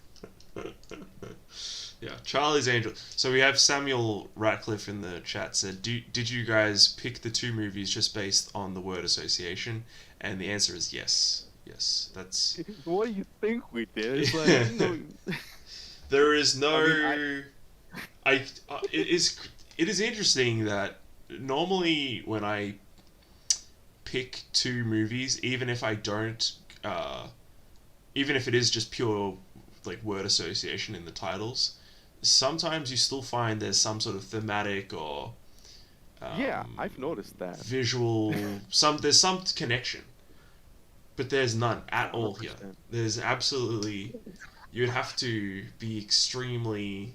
Yeah, Charlie's Angel. So we have Samuel Ratcliffe in the chat said, did you guys pick the two movies just based on the word association? And the answer is yes. Yes, that's. What do you think we did? It's like There is I mean, I no. It is interesting that normally when I pick two movies, even if it is just pure like word association in the titles, sometimes you still find there's some sort of thematic or yeah, um, I've noticed that. visual there's some connection, but there's none at all here. 100%. There's absolutely you'd have to be extremely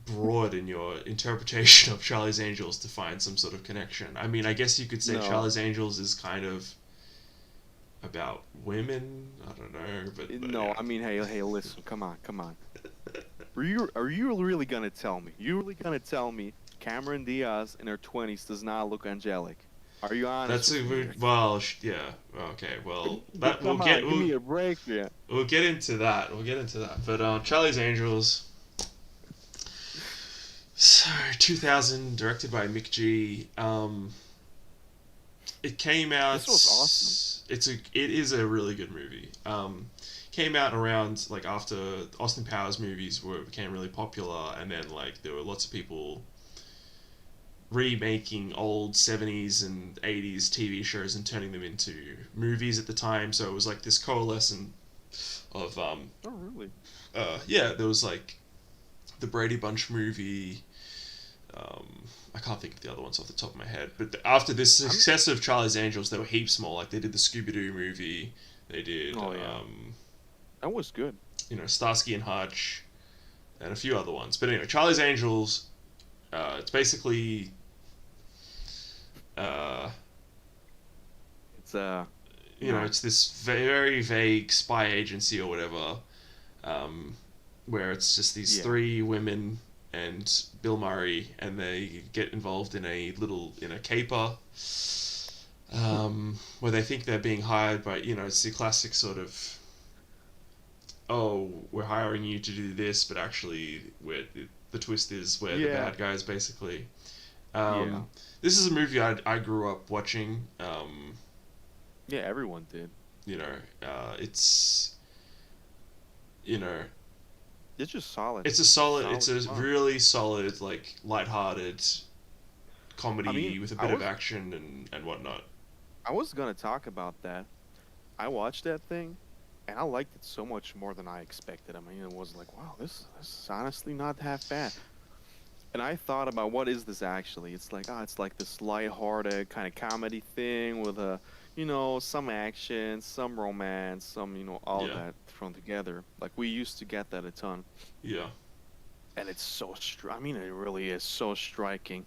broad in your interpretation of Charlie's Angels to find some sort of connection. I mean, I guess you could say No, Charlie's Angels is kind of about women. I don't know, but no. yeah. I mean, hey, listen, come on, come on. Are you really gonna tell me? You really gonna tell me Cameron Diaz in her 20s does not look angelic? Are you honest That's with a me here? well, yeah. Okay, well, that Come on, give me a break, yeah. we'll get into that. We'll get into that. But Charlie's Angels, So 2000, directed by Mick G. It came out. This was awesome. It is a really good movie. Came out around like after Austin Powers movies were became really popular, and then like there were lots of people remaking old 70s and 80s TV shows and turning them into movies at the time. So it was like this coalescence of Oh, really? yeah, there was like the Brady Bunch movie. I can't think of the other ones off the top of my head. But after this I'm. success of Charlie's Angels, there were heaps more. Like they did the Scooby Doo movie. They did, Oh yeah, that was good. Starsky and Hutch, and a few other ones. But anyway, Charlie's Angels. It's basically, uh, It's it's this very vague spy agency or whatever, um, where it's just these yeah. three women and Bill Murray, and they get involved in a caper, where they think they're being hired by, it's the classic sort of, oh, we're hiring you to do this, but actually the twist is we're the Yeah, bad guys, basically. yeah, This is a movie I grew up watching. yeah. Everyone did. It's, you know, It's just solid, it's solid a fun. really solid, like, lighthearted I mean, comedy with a I bit of was action and whatnot. I was gonna talk about that. I watched that thing, and I liked it so much more than I expected. I mean, it was like, wow, this is honestly not half bad. And I thought about what is this actually? It's like, it's like this lighthearted kind of comedy thing with some action, some romance, all of Yeah, that thrown together. Like we used to get that a ton. yeah, And it's I mean, it really is so striking.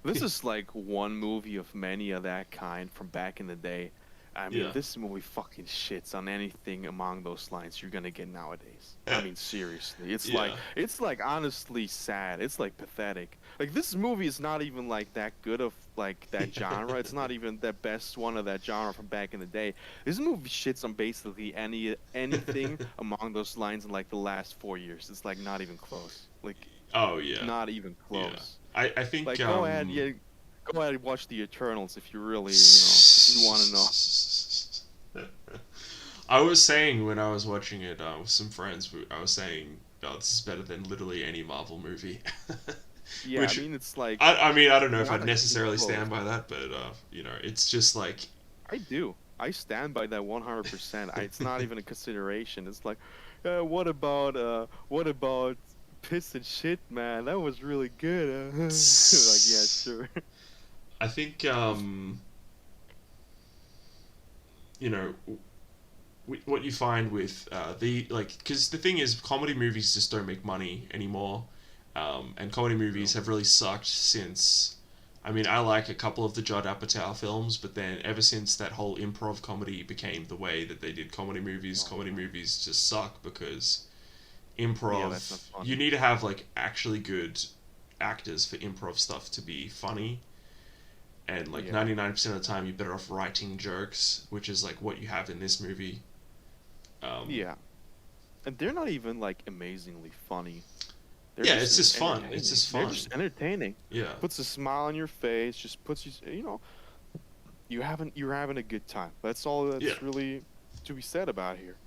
This is like one movie of many of that kind from back in the day. I mean, yeah, this movie fucking shits on anything among those lines you're gonna get nowadays. I mean, seriously, yeah, it's like honestly sad. It's like pathetic. Like this movie is not even like that good of like that genre. It's not even the best one of that genre from back in the day. This movie shits on basically anything among those lines in like the last 4 years. It's like not even close. Like oh yeah, not even yeah. close. I think Like go ahead, yeah, go ahead and watch the Eternals if you really, if you want to know. I was saying when I was watching it with some friends, I was saying, "Oh, this is better than literally any Marvel movie." Yeah, I Which, mean it's like I mean, I don't know if not I'd even necessarily close. stand by that, but it's just like, I do. I stand by that 100%. It's not even a consideration. It's like, what about piss and shit, man? That was really good. Like, yeah, sure. I think you know what you find with the like because the thing is comedy movies just don't make money anymore, and comedy movies True. have really sucked since. I mean, I like a couple of the Judd Apatow films, but then ever since that whole improv comedy became the way that they did Oh comedy yeah. movies just suck because Yeah, that's not improv, you funny. need to have like actually good actors for improv stuff to be funny, and like Yeah. 99% of the time you're better off writing jokes, which is like what you have in this movie. um, Yeah. And they're not even like amazingly funny. They're yeah, just it's just fun, it's entertaining. just They're just fun. entertaining. Yeah, Puts a smile on your face, just puts you're having a good time. That's all yeah, that's really to be said about here.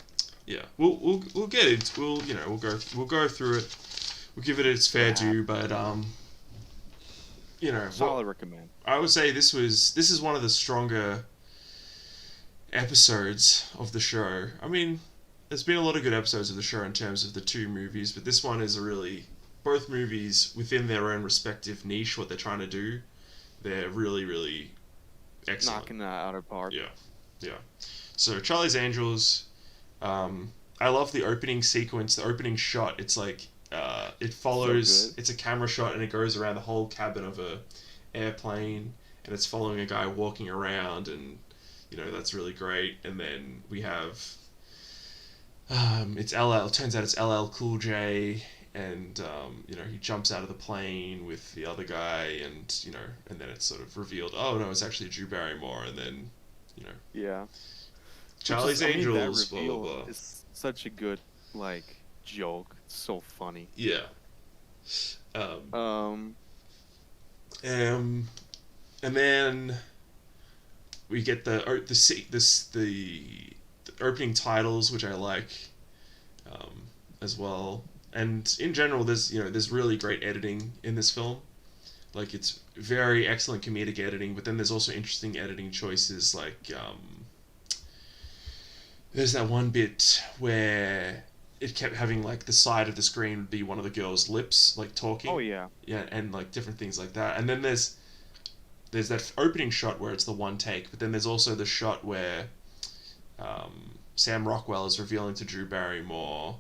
yeah, we'll get it, we'll go through it, we'll give it its fair Yeah. due, but what Solid recommend. I would say, this is one of the stronger episodes of the show. I mean, there's been a lot of good episodes of the show in terms of the two movies, but this one is a really, both movies within their own respective niche, what they're trying to do, they're really, really excellent. Knocking that out of the park. Yeah, yeah. So Charlie's Angels, I love the opening sequence, the opening shot. It's like it So follows. good. It's a camera shot, and it goes around the whole cabin of a airplane, and it's following a guy walking around, and that's really great. And then we have it's LL. Turns out it's LL Cool J, and he jumps out of the plane with the other guy, and then it's sort of revealed. Oh no, it's actually Drew Barrymore, and then you know Yeah. Which is Charlie's I mean that Angels, blah blah reveal blah. is such a good like joke. It's so funny. Yeah. Um, Um, um, and then we get the opening titles, which I like, um, as well. And in general, there's really great editing in this film. Like it's very excellent comedic editing, but then there's also interesting editing choices. Like there's that one bit where it kept having like the side of the screen would be one of the girls' lips, like oh talking, yeah, yeah, and like different things like that. And then there's that opening shot where it's the one take, but then there's also the shot where Sam Rockwell is revealing to Drew Barrymore,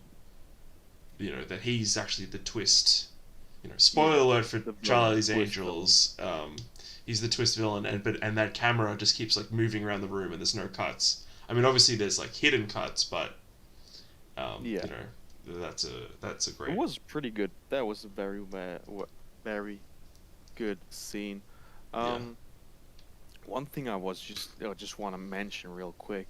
that he's actually the twist. Spoiler yeah, alert for the villain, Charlie's twist villain. Angels. He's the twist villain, and that camera just keeps like moving around the room, and there's no cuts. I mean, obviously there's like hidden cuts, but um, Yeah, you know, that's a it great. was pretty good. That was a very good scene. Yeah. Um, One thing I just want to mention real quick.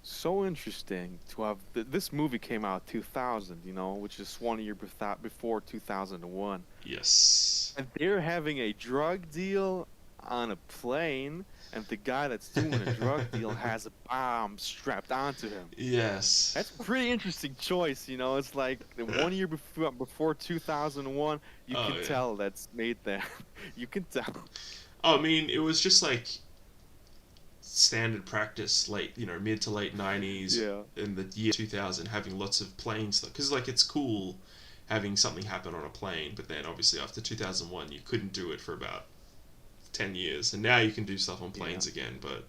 So interesting to have this movie came out 2000, which is 1 year before 2001. Yes. And they're having a drug deal on a plane, and the guy that's doing a drug deal has a bomb strapped onto him. That's Yes. a pretty interesting choice. It's like the 1 year before 2001, you Oh can yeah. tell that's made there. You can tell. Oh, I mean, it was just like standard practice, mid to late '90s Yeah. in the year 2000, having lots of planes, because like it's cool having something happen on a plane, but then obviously after 2001 you couldn't do it for about 10 years, and now you can do stuff on Yeah. planes again, but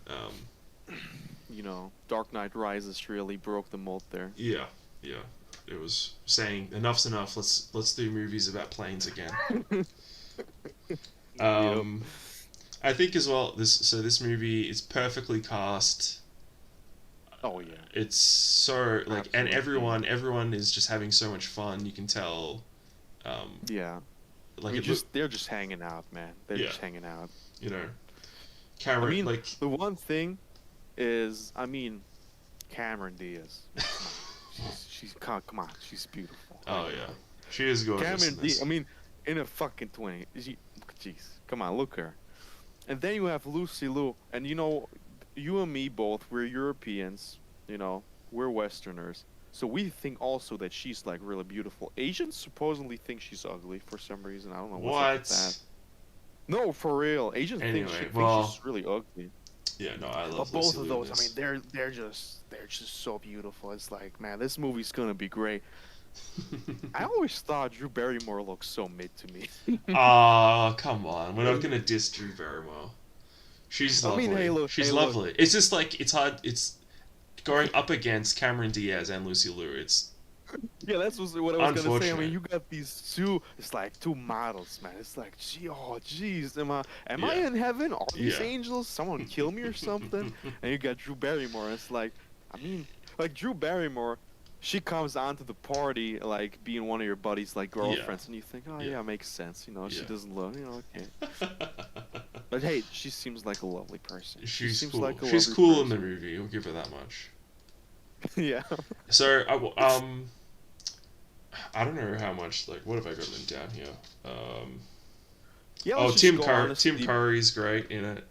um, Dark Knight Rises really broke the mold there. yeah, yeah, it was saying enough's enough. Let's do movies about planes again. Yep. Um, I think as well. This movie is perfectly cast. Oh yeah. It's so like, and Absolutely. everyone is just having so much fun. You can tell. Um, Yeah. I like mean, it look. they're just hanging out, man. They're Yeah, just hanging out. you know, I Cameron. mean, Like, the one thing is, Cameron Diaz. Come on, come on, she's beautiful. oh yeah, Like, she is gorgeous Cameron in Diaz. this. In a fucking 20, jeez, come on, look her. And then you have Lucy Liu, and you and me both. We're Europeans. You know, we're Westerners. So we think also that she's like really beautiful. Asians supposedly think she's ugly for some reason. I don't know what's up with that. What? No, for real. Asians Anyway, think she's well, really ugly. yeah, no, I But love Lucy both of Liu in those, this. they're just so beautiful. It's like, man, this movie's gonna be great. I always thought Drew Barrymore looked so mid to me. Ah, come on. We're not gonna diss Drew Barrymore. She's Hey lovely. look, She's hey look. lovely. It's just like it's hard. It's going up against Cameron Diaz and Lucy Liu. It's Yeah, that's what I was gonna say. I mean, unfortunate. you got these two. It's like two models, man. It's like, gee, oh, jeez, am I Yeah. in heaven? Are these Yeah. angels? Someone kill me or something? And you got Drew Barrymore. It's like, like Drew Barrymore, she comes onto the party like being one of your buddies, like Yeah. girlfriends, and you think, oh Yeah. yeah, makes sense. She Yeah. doesn't look, okay. But hey, she seems like a lovely person. She She's seems cool. like a She's lovely cool in the person. movie. We'll give her that much. Yeah. So I don't know how much, like, what have I got written down here? Yeah, Oh, let's just go Tim honestly. Curry's great in it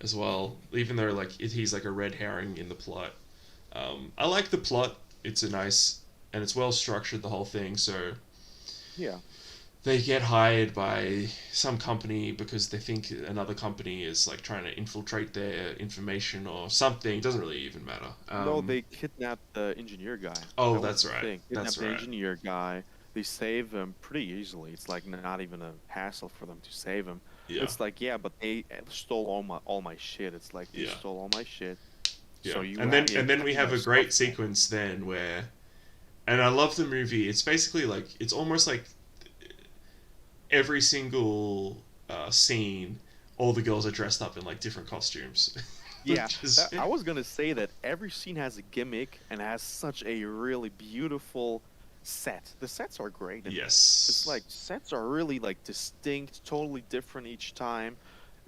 as well. Even though like he's like a red herring in the plot. I like the plot. It's a nice and it's well structured, the whole thing. So Yeah. they get hired by some company because they think another company is like trying to infiltrate their information or something. It doesn't really even matter. No, they kidnapped the engineer guy. Oh, That was that's the right. thing. That's Kidnapped the right. engineer guy. They save him pretty easily. It's like not even a hassle for them to save him. Yeah. It's like, yeah, but they stole all my shit. It's like they Yeah. stole all my shit. Yeah. So And then you and then kept we have my a stuff great back. sequence then where, and I love the movie. It's basically like it's almost like every single scene, all the girls are dressed up in like different costumes, Yeah, which is I was gonna say that every scene has a gimmick and has such a really beautiful set. The sets are great in this. It's like yes, sets are really like distinct, totally different each time.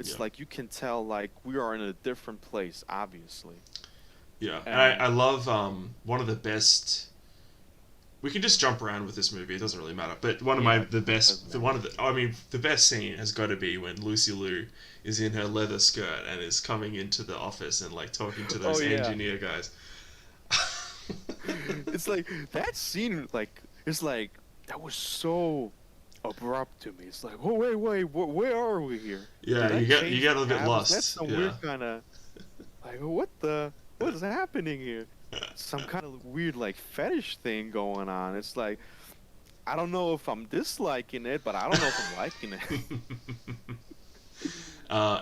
yeah, It's like you can tell like we are in a different place, obviously. yeah. And I And love one of the best we can just jump around with this movie. It doesn't really matter. But one of my Yeah, the it doesn't best, the matter. one of the I mean the best scene has got to be when Lucy Liu is in her leather skirt and is coming into the office and like talking to Oh those yeah. engineer guys. It's like that scene like it's like that was so abrupt to me. It's like, oh wait, where are we here? Yeah, Did I you change get a bit tabs? That's lost. some Yeah. weird kind of like what is happening here? Some kind of weird like fetish thing going on. It's like I don't know if I'm disliking it, but I don't know if I'm liking it.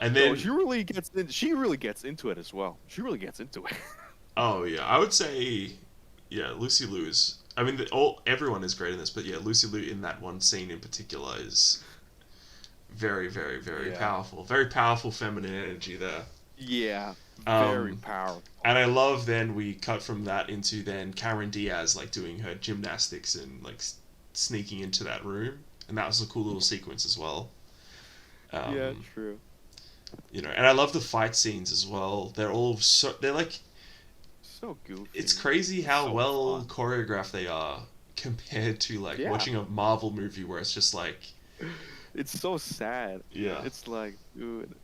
And No, then she really gets into it as well. She really gets into it. oh yeah, I would say yeah, Lucy Liu is. I mean, all everyone is great in this, but yeah, Lucy Liu in that one scene in particular is very, very, very Yeah. powerful. Very powerful feminine energy there. Yeah, very Um, powerful. and I love then we cut from that into then Cameron Diaz like doing her gymnastics and like sneaking into that room, and that was a cool little sequence as well. Yeah, Um, true. and I love the fight scenes as well. They're like So it's goofy. crazy It's how so well fun. choreographed they are compared to like Yeah. watching a Marvel movie where it's just It's so sad. yeah, It's like, dude,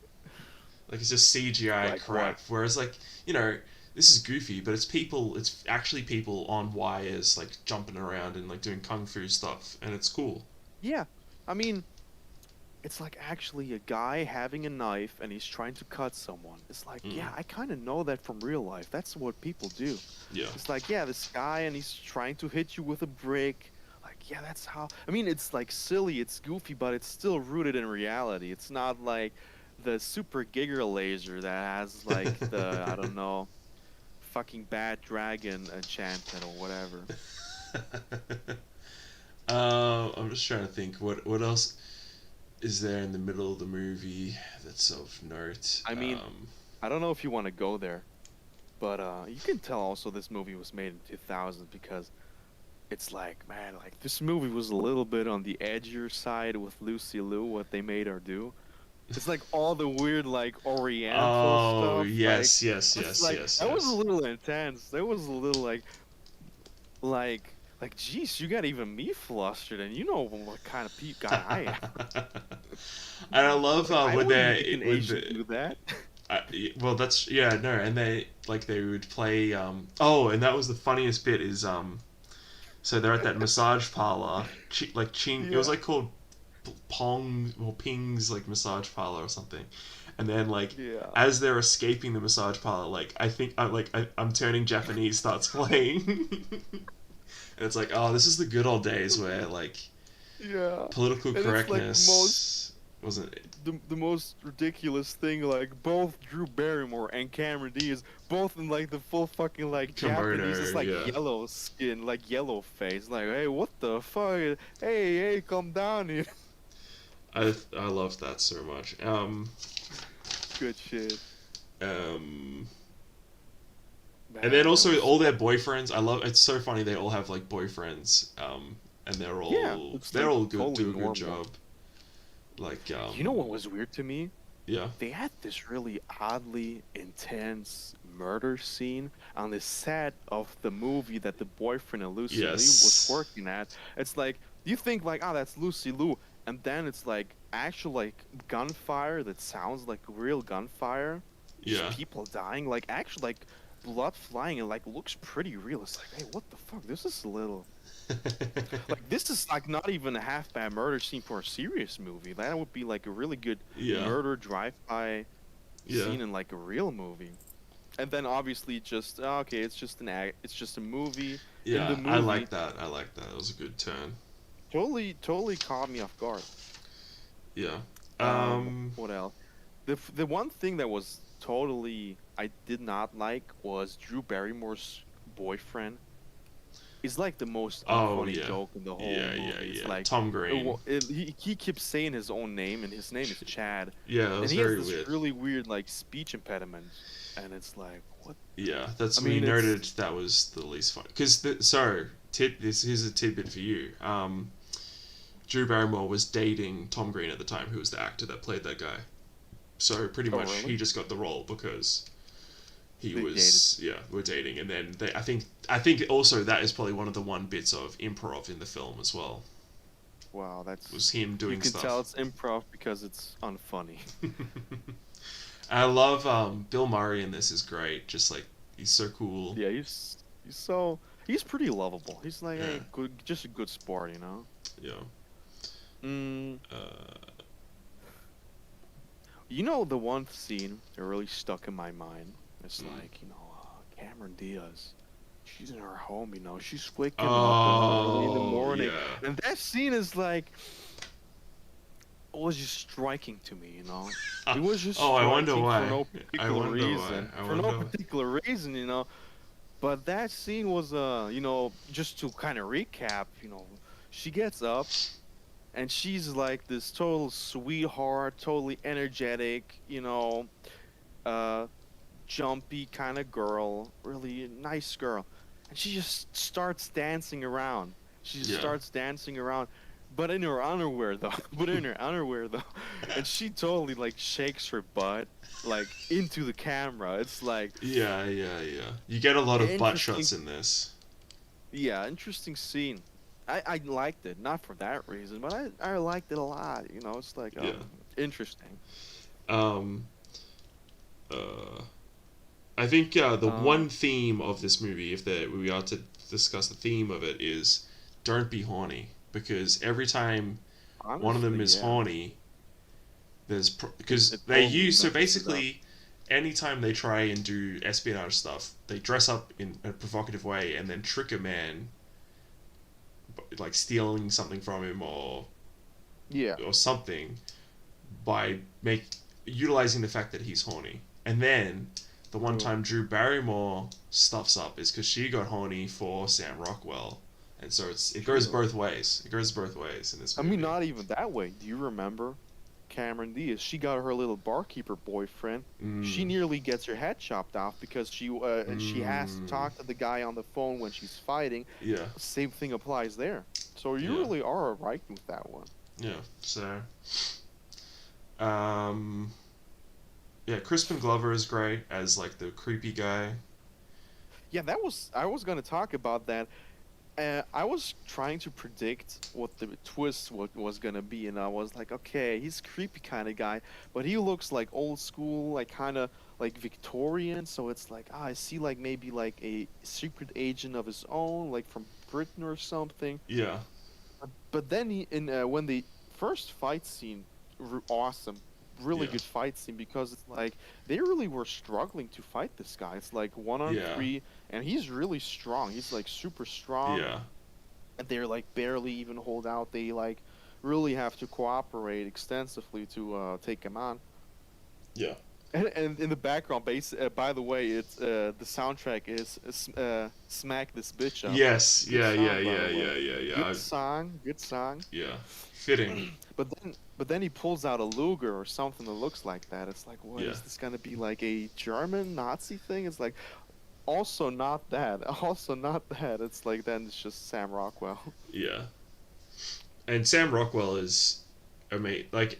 like it's just CGI like what? crap. Whereas like you know this is goofy, but it's people. It's actually people on wires like jumping around and like doing kung fu stuff, and it's cool. Yeah. I mean, it's like actually a guy having a knife and he's trying to cut someone. It's like, Mm, yeah, I kind of know that from real life. That's what people do. yeah. It's like, yeah, this guy and he's trying to hit you with a brick. Like, yeah, that's how. I mean, it's like silly, it's goofy, but it's still rooted in reality. It's not like the super giga laser that has like the, I don't know, fucking bad dragon enchantment or whatever. I'm just trying to think what else is there in the middle of the movie that's of note. I mean, I don't know if you want to go there, but you can tell also this movie was made in 2000 because it's like, man, like this movie was a little bit on the edgier side with Lucy Liu, what they made her do. It's like all the weird, like Oriental Oh stuff. Like, yes, yes, it's yes, like yes, that was a yes. little intense. That was a little like, geez, you got even me flustered, and you know what kind of guy I am. And I love Like, I when wouldn't make they an when Asian the do that. well that's yeah no and they like they would play oh and that was the funniest bit is so they're at that massage parlor like Ching it was Yeah, like called Pong or Ping's like massage parlor or something and then like yeah. as they're escaping the massage parlor like I think I'm turning Japanese starts playing and it's like oh this is the good old days where like Yeah, political and it's like correctness wasn't the most ridiculous thing. Like both Drew Barrymore and Cameron Diaz, both in like the full fucking like Japanese, kimono it's like yeah yellow skin, like yellow face. Like, hey, what the fuck? Hey, come down here. I love that so much Good shit, um and then man. That also was all their boyfriends. I love. It's so funny. They all have like boyfriends, and yeah. It's they're like all good. totally Do a good normal. job. Like You know what was weird to me? yeah. They had this really oddly intense murder scene on the set of the movie that the boyfriend of Lucy Liu was Yes. working at. It's like you think like, oh, that's Lucy Liu, and then it's like actual like gunfire that sounds like real gunfire, just Yeah. people dying, like actual like blood flying, and like looks pretty real. It's like, hey, what the fuck? This is a little like this is like not even a half bad murder scene for a serious movie. That would be like a really good yeah. murder drive-by Yeah. scene in like a real movie. And then obviously just okay, it's just an act, it's just a movie. In the Yeah. I movie, like that. I like that. It was a good turn. totally caught me off guard. Yeah. Um. What else? The one thing that was totally I did not like was Drew Barrymore's boyfriend. Is like the most Oh unfunny yeah. joke in the whole Yeah. Yeah. movie. It's Yeah. like Tom Green. he keeps saying his own name, and his name is Chad, Yeah. It and was he has very this weird. really weird like speech impediment, and it's like what? Yeah. I That's we mean, it's noted that was the least fun because so this here's a tidbit for you. Drew Barrymore was dating Tom Green at the time, who was the actor that played that guy. So pretty oh much he really? just got the role because he They dated. was were dating, and then I think also that is probably one of the one bits of improv in the film as well, Wow, that's was him you doing can tell stuff. it's improv because it's unfunny. I love Bill Murray in this is great. Just like he's so cool. Yeah, he's so he's pretty lovable. He's like Yeah, a good, just a good sport, you know. yeah. Mm, Uh, you know the one scene that really stuck in my mind. It's mm. like Cameron Diaz. She's in her home, you know. She's waking up in early in the Oh morning, yeah. and that scene is like was just striking to me, you know. It was just Oh, I wonder striking for why. no I particular wonder why. reason. I For no wonder. particular reason, you know. But that scene was, just to kind of recap, she gets up and she's like this total sweetheart, totally energetic, uh, jumpy kind of girl, really nice girl. And she just starts dancing around. She just Yeah. starts dancing around, but in her underwear though. But in her underwear though, and she totally like shakes her butt like into the camera. It's like Yeah, yeah, yeah. You get a lot of butt interesting. shots in this. Yeah, interesting scene. I liked it, not for that reason, but I liked it a lot. It's like Yeah. interesting. Um. Uh. I think the Um, one theme of this movie, if we are to discuss the theme of it, is don't be horny, because every time one of them honestly, is yeah, horny, it, because it they totally use so messes it up. basically anytime they try and do espionage stuff, they dress up in a provocative way and then trick a man, like stealing something from him Yeah, or something, by make utilizing the fact that he's horny. And then the one true. time Drew Barrymore stuffs up is because she got horny for Sam Rockwell, and so it goes True. both ways. It goes both ways in this I mean, movie. not even that way. Do you remember Cameron Diaz? She got her little barkeeper boyfriend. She Mm. nearly gets her head chopped off because she has to Mm. talk to the guy on the phone when she's fighting. Yeah. Same thing applies there. So you Yeah. really are right with that one. Yeah. So. Um. Yeah, Crispin Glover is great as like the creepy guy. Yeah, I was gonna talk about that. I was trying to predict what the twist was gonna be, and I was like, okay, he's creepy kind of guy, but he looks like old school, like kind of like Victorian. So it's like, I see like maybe like a secret agent of his own, like from Britain or something. Yeah. But then when the first fight scene, awesome, really Yeah. good fight scene because it's like they really were struggling to fight this guy. It's like one on Yeah. three, and he's really strong. He's like super strong, Yeah. and they're like barely even hold out. They like really have to cooperate extensively to take him on. Yeah. And in the background, by the way, it's the soundtrack is "Smack This Bitch Up." Yes. Good Yeah. Yeah. song, by Yeah. the Yeah. way. Yeah. Yeah. Good song. Good song. Yeah. Fitting. But then he pulls out a Luger or something that looks like that. It's like, what Yeah. is this gonna be like a German Nazi thing? It's like also not that. Also not that. It's like then it's just Sam Rockwell. Yeah. And Sam Rockwell is amazing. Like,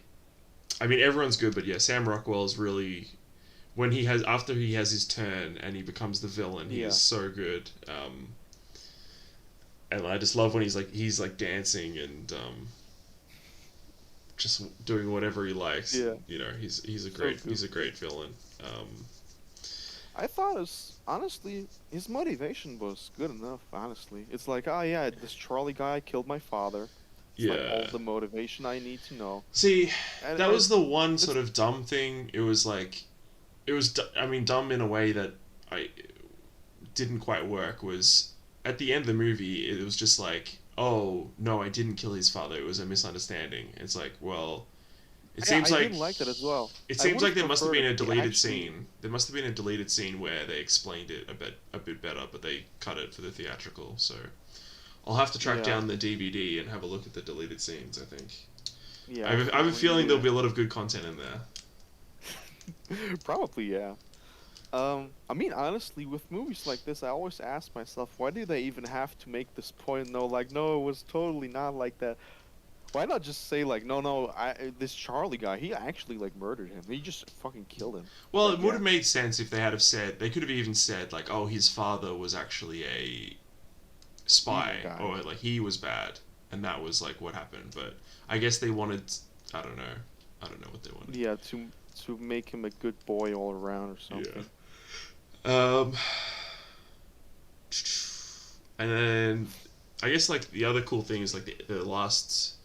I mean, everyone's good, but yeah, Sam Rockwell is really when he has after he has his turn and he becomes the villain, he is Yeah. so good. And I just love when he's like dancing and just doing whatever he likes. Yeah. You know, he's a So great he's a goofy. great villain. I thought it's honestly his motivation was good enough, honestly. It's like, oh yeah, this Charlie guy killed my father. It's like all Yeah. the motivation I need to know. See, that And was the one sort it's of dumb thing. It was like, I mean, dumb in a way that I didn't quite work. Was at the end of the movie, it was just like, oh no, I didn't kill his father. It was a misunderstanding. It's like, well, it yeah, seems I like didn't like that as well. it I seems would like have there must have preferred been if a they deleted actually scene. There must have been a deleted scene where they explained it a bit better, but they cut it for the theatrical. So I'll have to track yeah. down the DVD and have a look at the deleted scenes. I think Yeah, I have a probably feeling there'll do. be a lot of good content in there. Probably, yeah. I mean, honestly, with movies like this, I always ask myself, why do they even have to make this point? No, like, no, it was totally not like that. Why not just say like, no, no, this Charlie guy, he actually like murdered him. He just fucking killed him. Well, Like, it would yeah, have made sense if they had have said, they could have even said like, oh, his father was actually a evil spy, guy. or like he was bad, and that was like what happened. But I guess they wanted, I don't know, I don't know what they wanted. Yeah, to make him a good boy all around or Yeah. something. Um, and then I guess like the other cool thing is like the last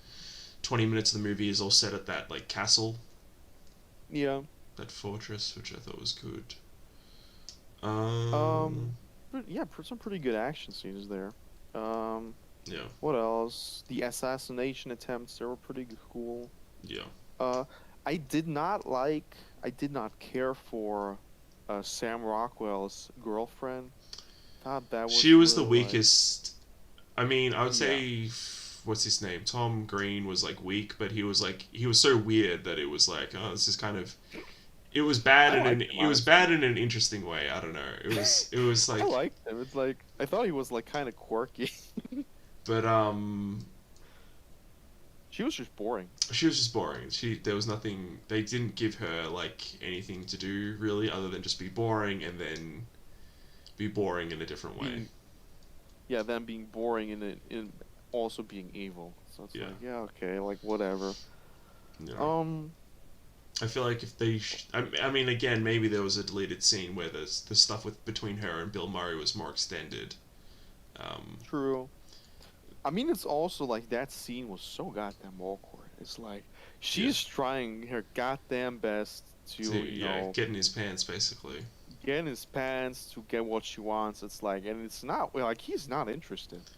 20 minutes of the movie is all set at that like castle, Yeah. that fortress, which I thought was good. Um. Um, Yeah, some pretty good action scenes there. Um. yeah, What else? The assassination attempts, they were pretty cool. yeah. Uh, I did not care for Sam Rockwell's girlfriend. Thought that She was was the really like, weakest. I mean, I would yeah, say, what's his name? Tom Green was like weak, but he was so weird that it was like, oh, this is kind of. It was bad I liked him it was bad honestly. in an interesting way. I don't know. It was I like, liked him. It's like I thought he was like kind of quirky. but She was just boring. she was just boring. There was nothing. They didn't give her like anything to do really, other than just be boring and then be boring in a different way. Being Yeah, them being boring and also being evil. So it's Yeah, like, yeah, okay, like whatever. you know. Um, I feel like if they, I mean, again, maybe there was a deleted scene where the stuff with between her and Bill Murray was more extended. Um, True. I mean, it's also like that scene was so goddamn awkward. It's like yeah, she's trying her goddamn best to to, yeah, get in his pants basically. get in his pants to get what she wants. It's like, and it's not well, like he's not interested.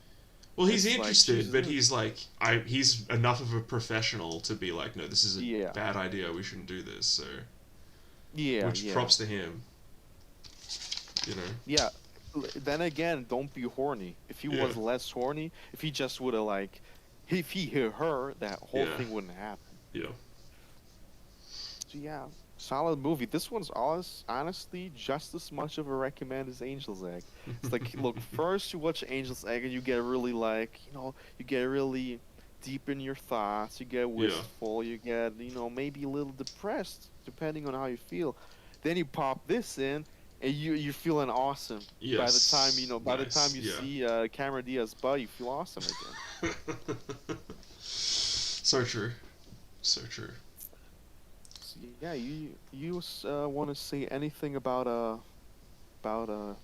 Well, he's It's like interested, she's, but he's like, he's enough of a professional to be like, no, this is a yeah, bad idea. We shouldn't do this. So, yeah, which yeah, props to him, you know. yeah. Then again, don't be horny. If he Yeah, was less horny, if he just would have like, if he hit her, that whole yeah, thing wouldn't happen. yeah, So yeah, solid movie. This one's honestly just as much of a recommend as Angel's Egg. It's like, look, first you watch Angel's Egg and you get really like, you get really deep in your thoughts. You get yeah. wistful. You get, maybe a little depressed, depending on how you feel. Then you pop this in, and you're feeling awesome. Yes, By the time nice. you Yeah. see Cameron Diaz's butt, you feel awesome again. So true. So true. So, yeah, you want to say anything about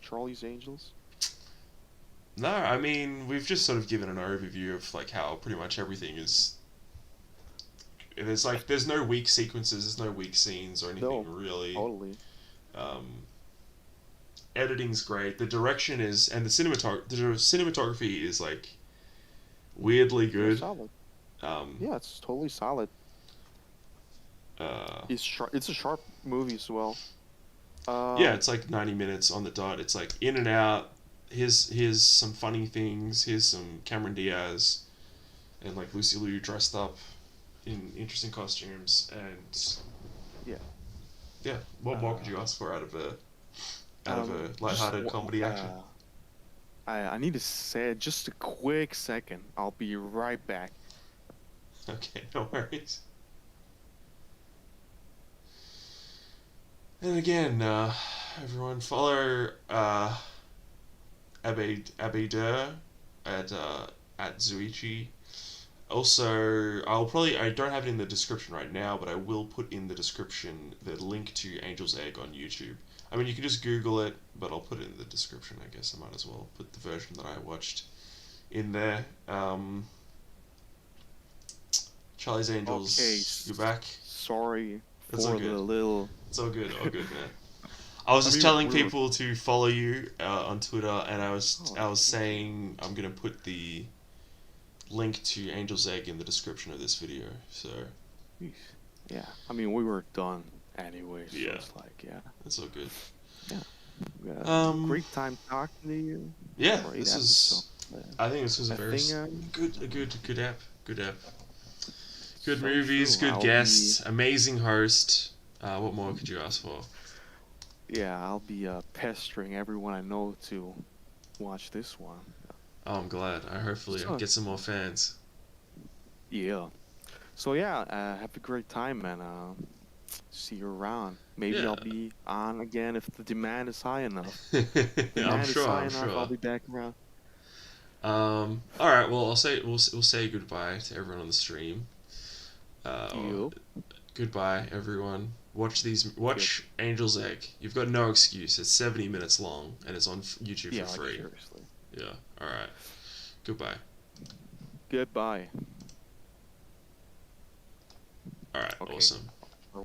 Charlie's Angels? No, I mean we've just sort of given an overview of like how pretty much everything is. There's no weak sequences, there's no weak scenes or anything No, really. totally. Um, Editing's great. The direction is and the cinematography is like weirdly Yeah, good. solid. Um, Yeah, it's totally solid. uh, It's sharp. It's a sharp movie as well. yeah, Um, it's like 90 minutes on the dot. It's like in and out. Here's some funny things. Here's some Cameron Diaz and like Lucy Liu dressed up in interesting costumes, and yeah. yeah, what more could you Uh, ask for out of a just lighthearted comedy action? I need to say just a quick second. I'll be right back. Okay, no worries. And again, everyone follow Abe at Zuichi. Also, I don't have it in the description right now, but I will put in the description the link to Angel's Egg on YouTube. I mean, you can just Google it, but I'll put it in the description. I guess I might as well put the version that I watched in there. Charlie's Okay, Angels, you're back. sorry It's all for the good. little. It's all good, man. I was I just mean, telling we were. people to follow you on Twitter, and Oh, I was thank you. saying I'm gonna put the link to Angel's Egg in the description of this video. So Jeez. Yeah, I mean, we were done anyway, so yeah, it's like, yeah, that's all good. yeah. Yeah, Um, great time talking to you. yeah, Great this episode. is. Yeah. I think this was a I very think good app. Good app. Good so movies, true. good guests, amazing host. What more could you ask for? I'll be pestering everyone I know to watch this one. Oh, I'm glad. I hopefully So, get some more fans. Yeah. So yeah, have a great time, man. See you around. Maybe I'll Yeah. be on again if the demand is high enough. I'm Demand is sure. high I'm enough, I'll sure. be back around. All right. Well, we'll say goodbye to everyone on the stream. You. Goodbye, everyone. Good. Watch Angel's Egg. You've got no excuse. It's 70 minutes long and it's on YouTube for Yeah, like free. seriously. Yeah. All right. Goodbye. Goodbye. All right. Okay. Awesome.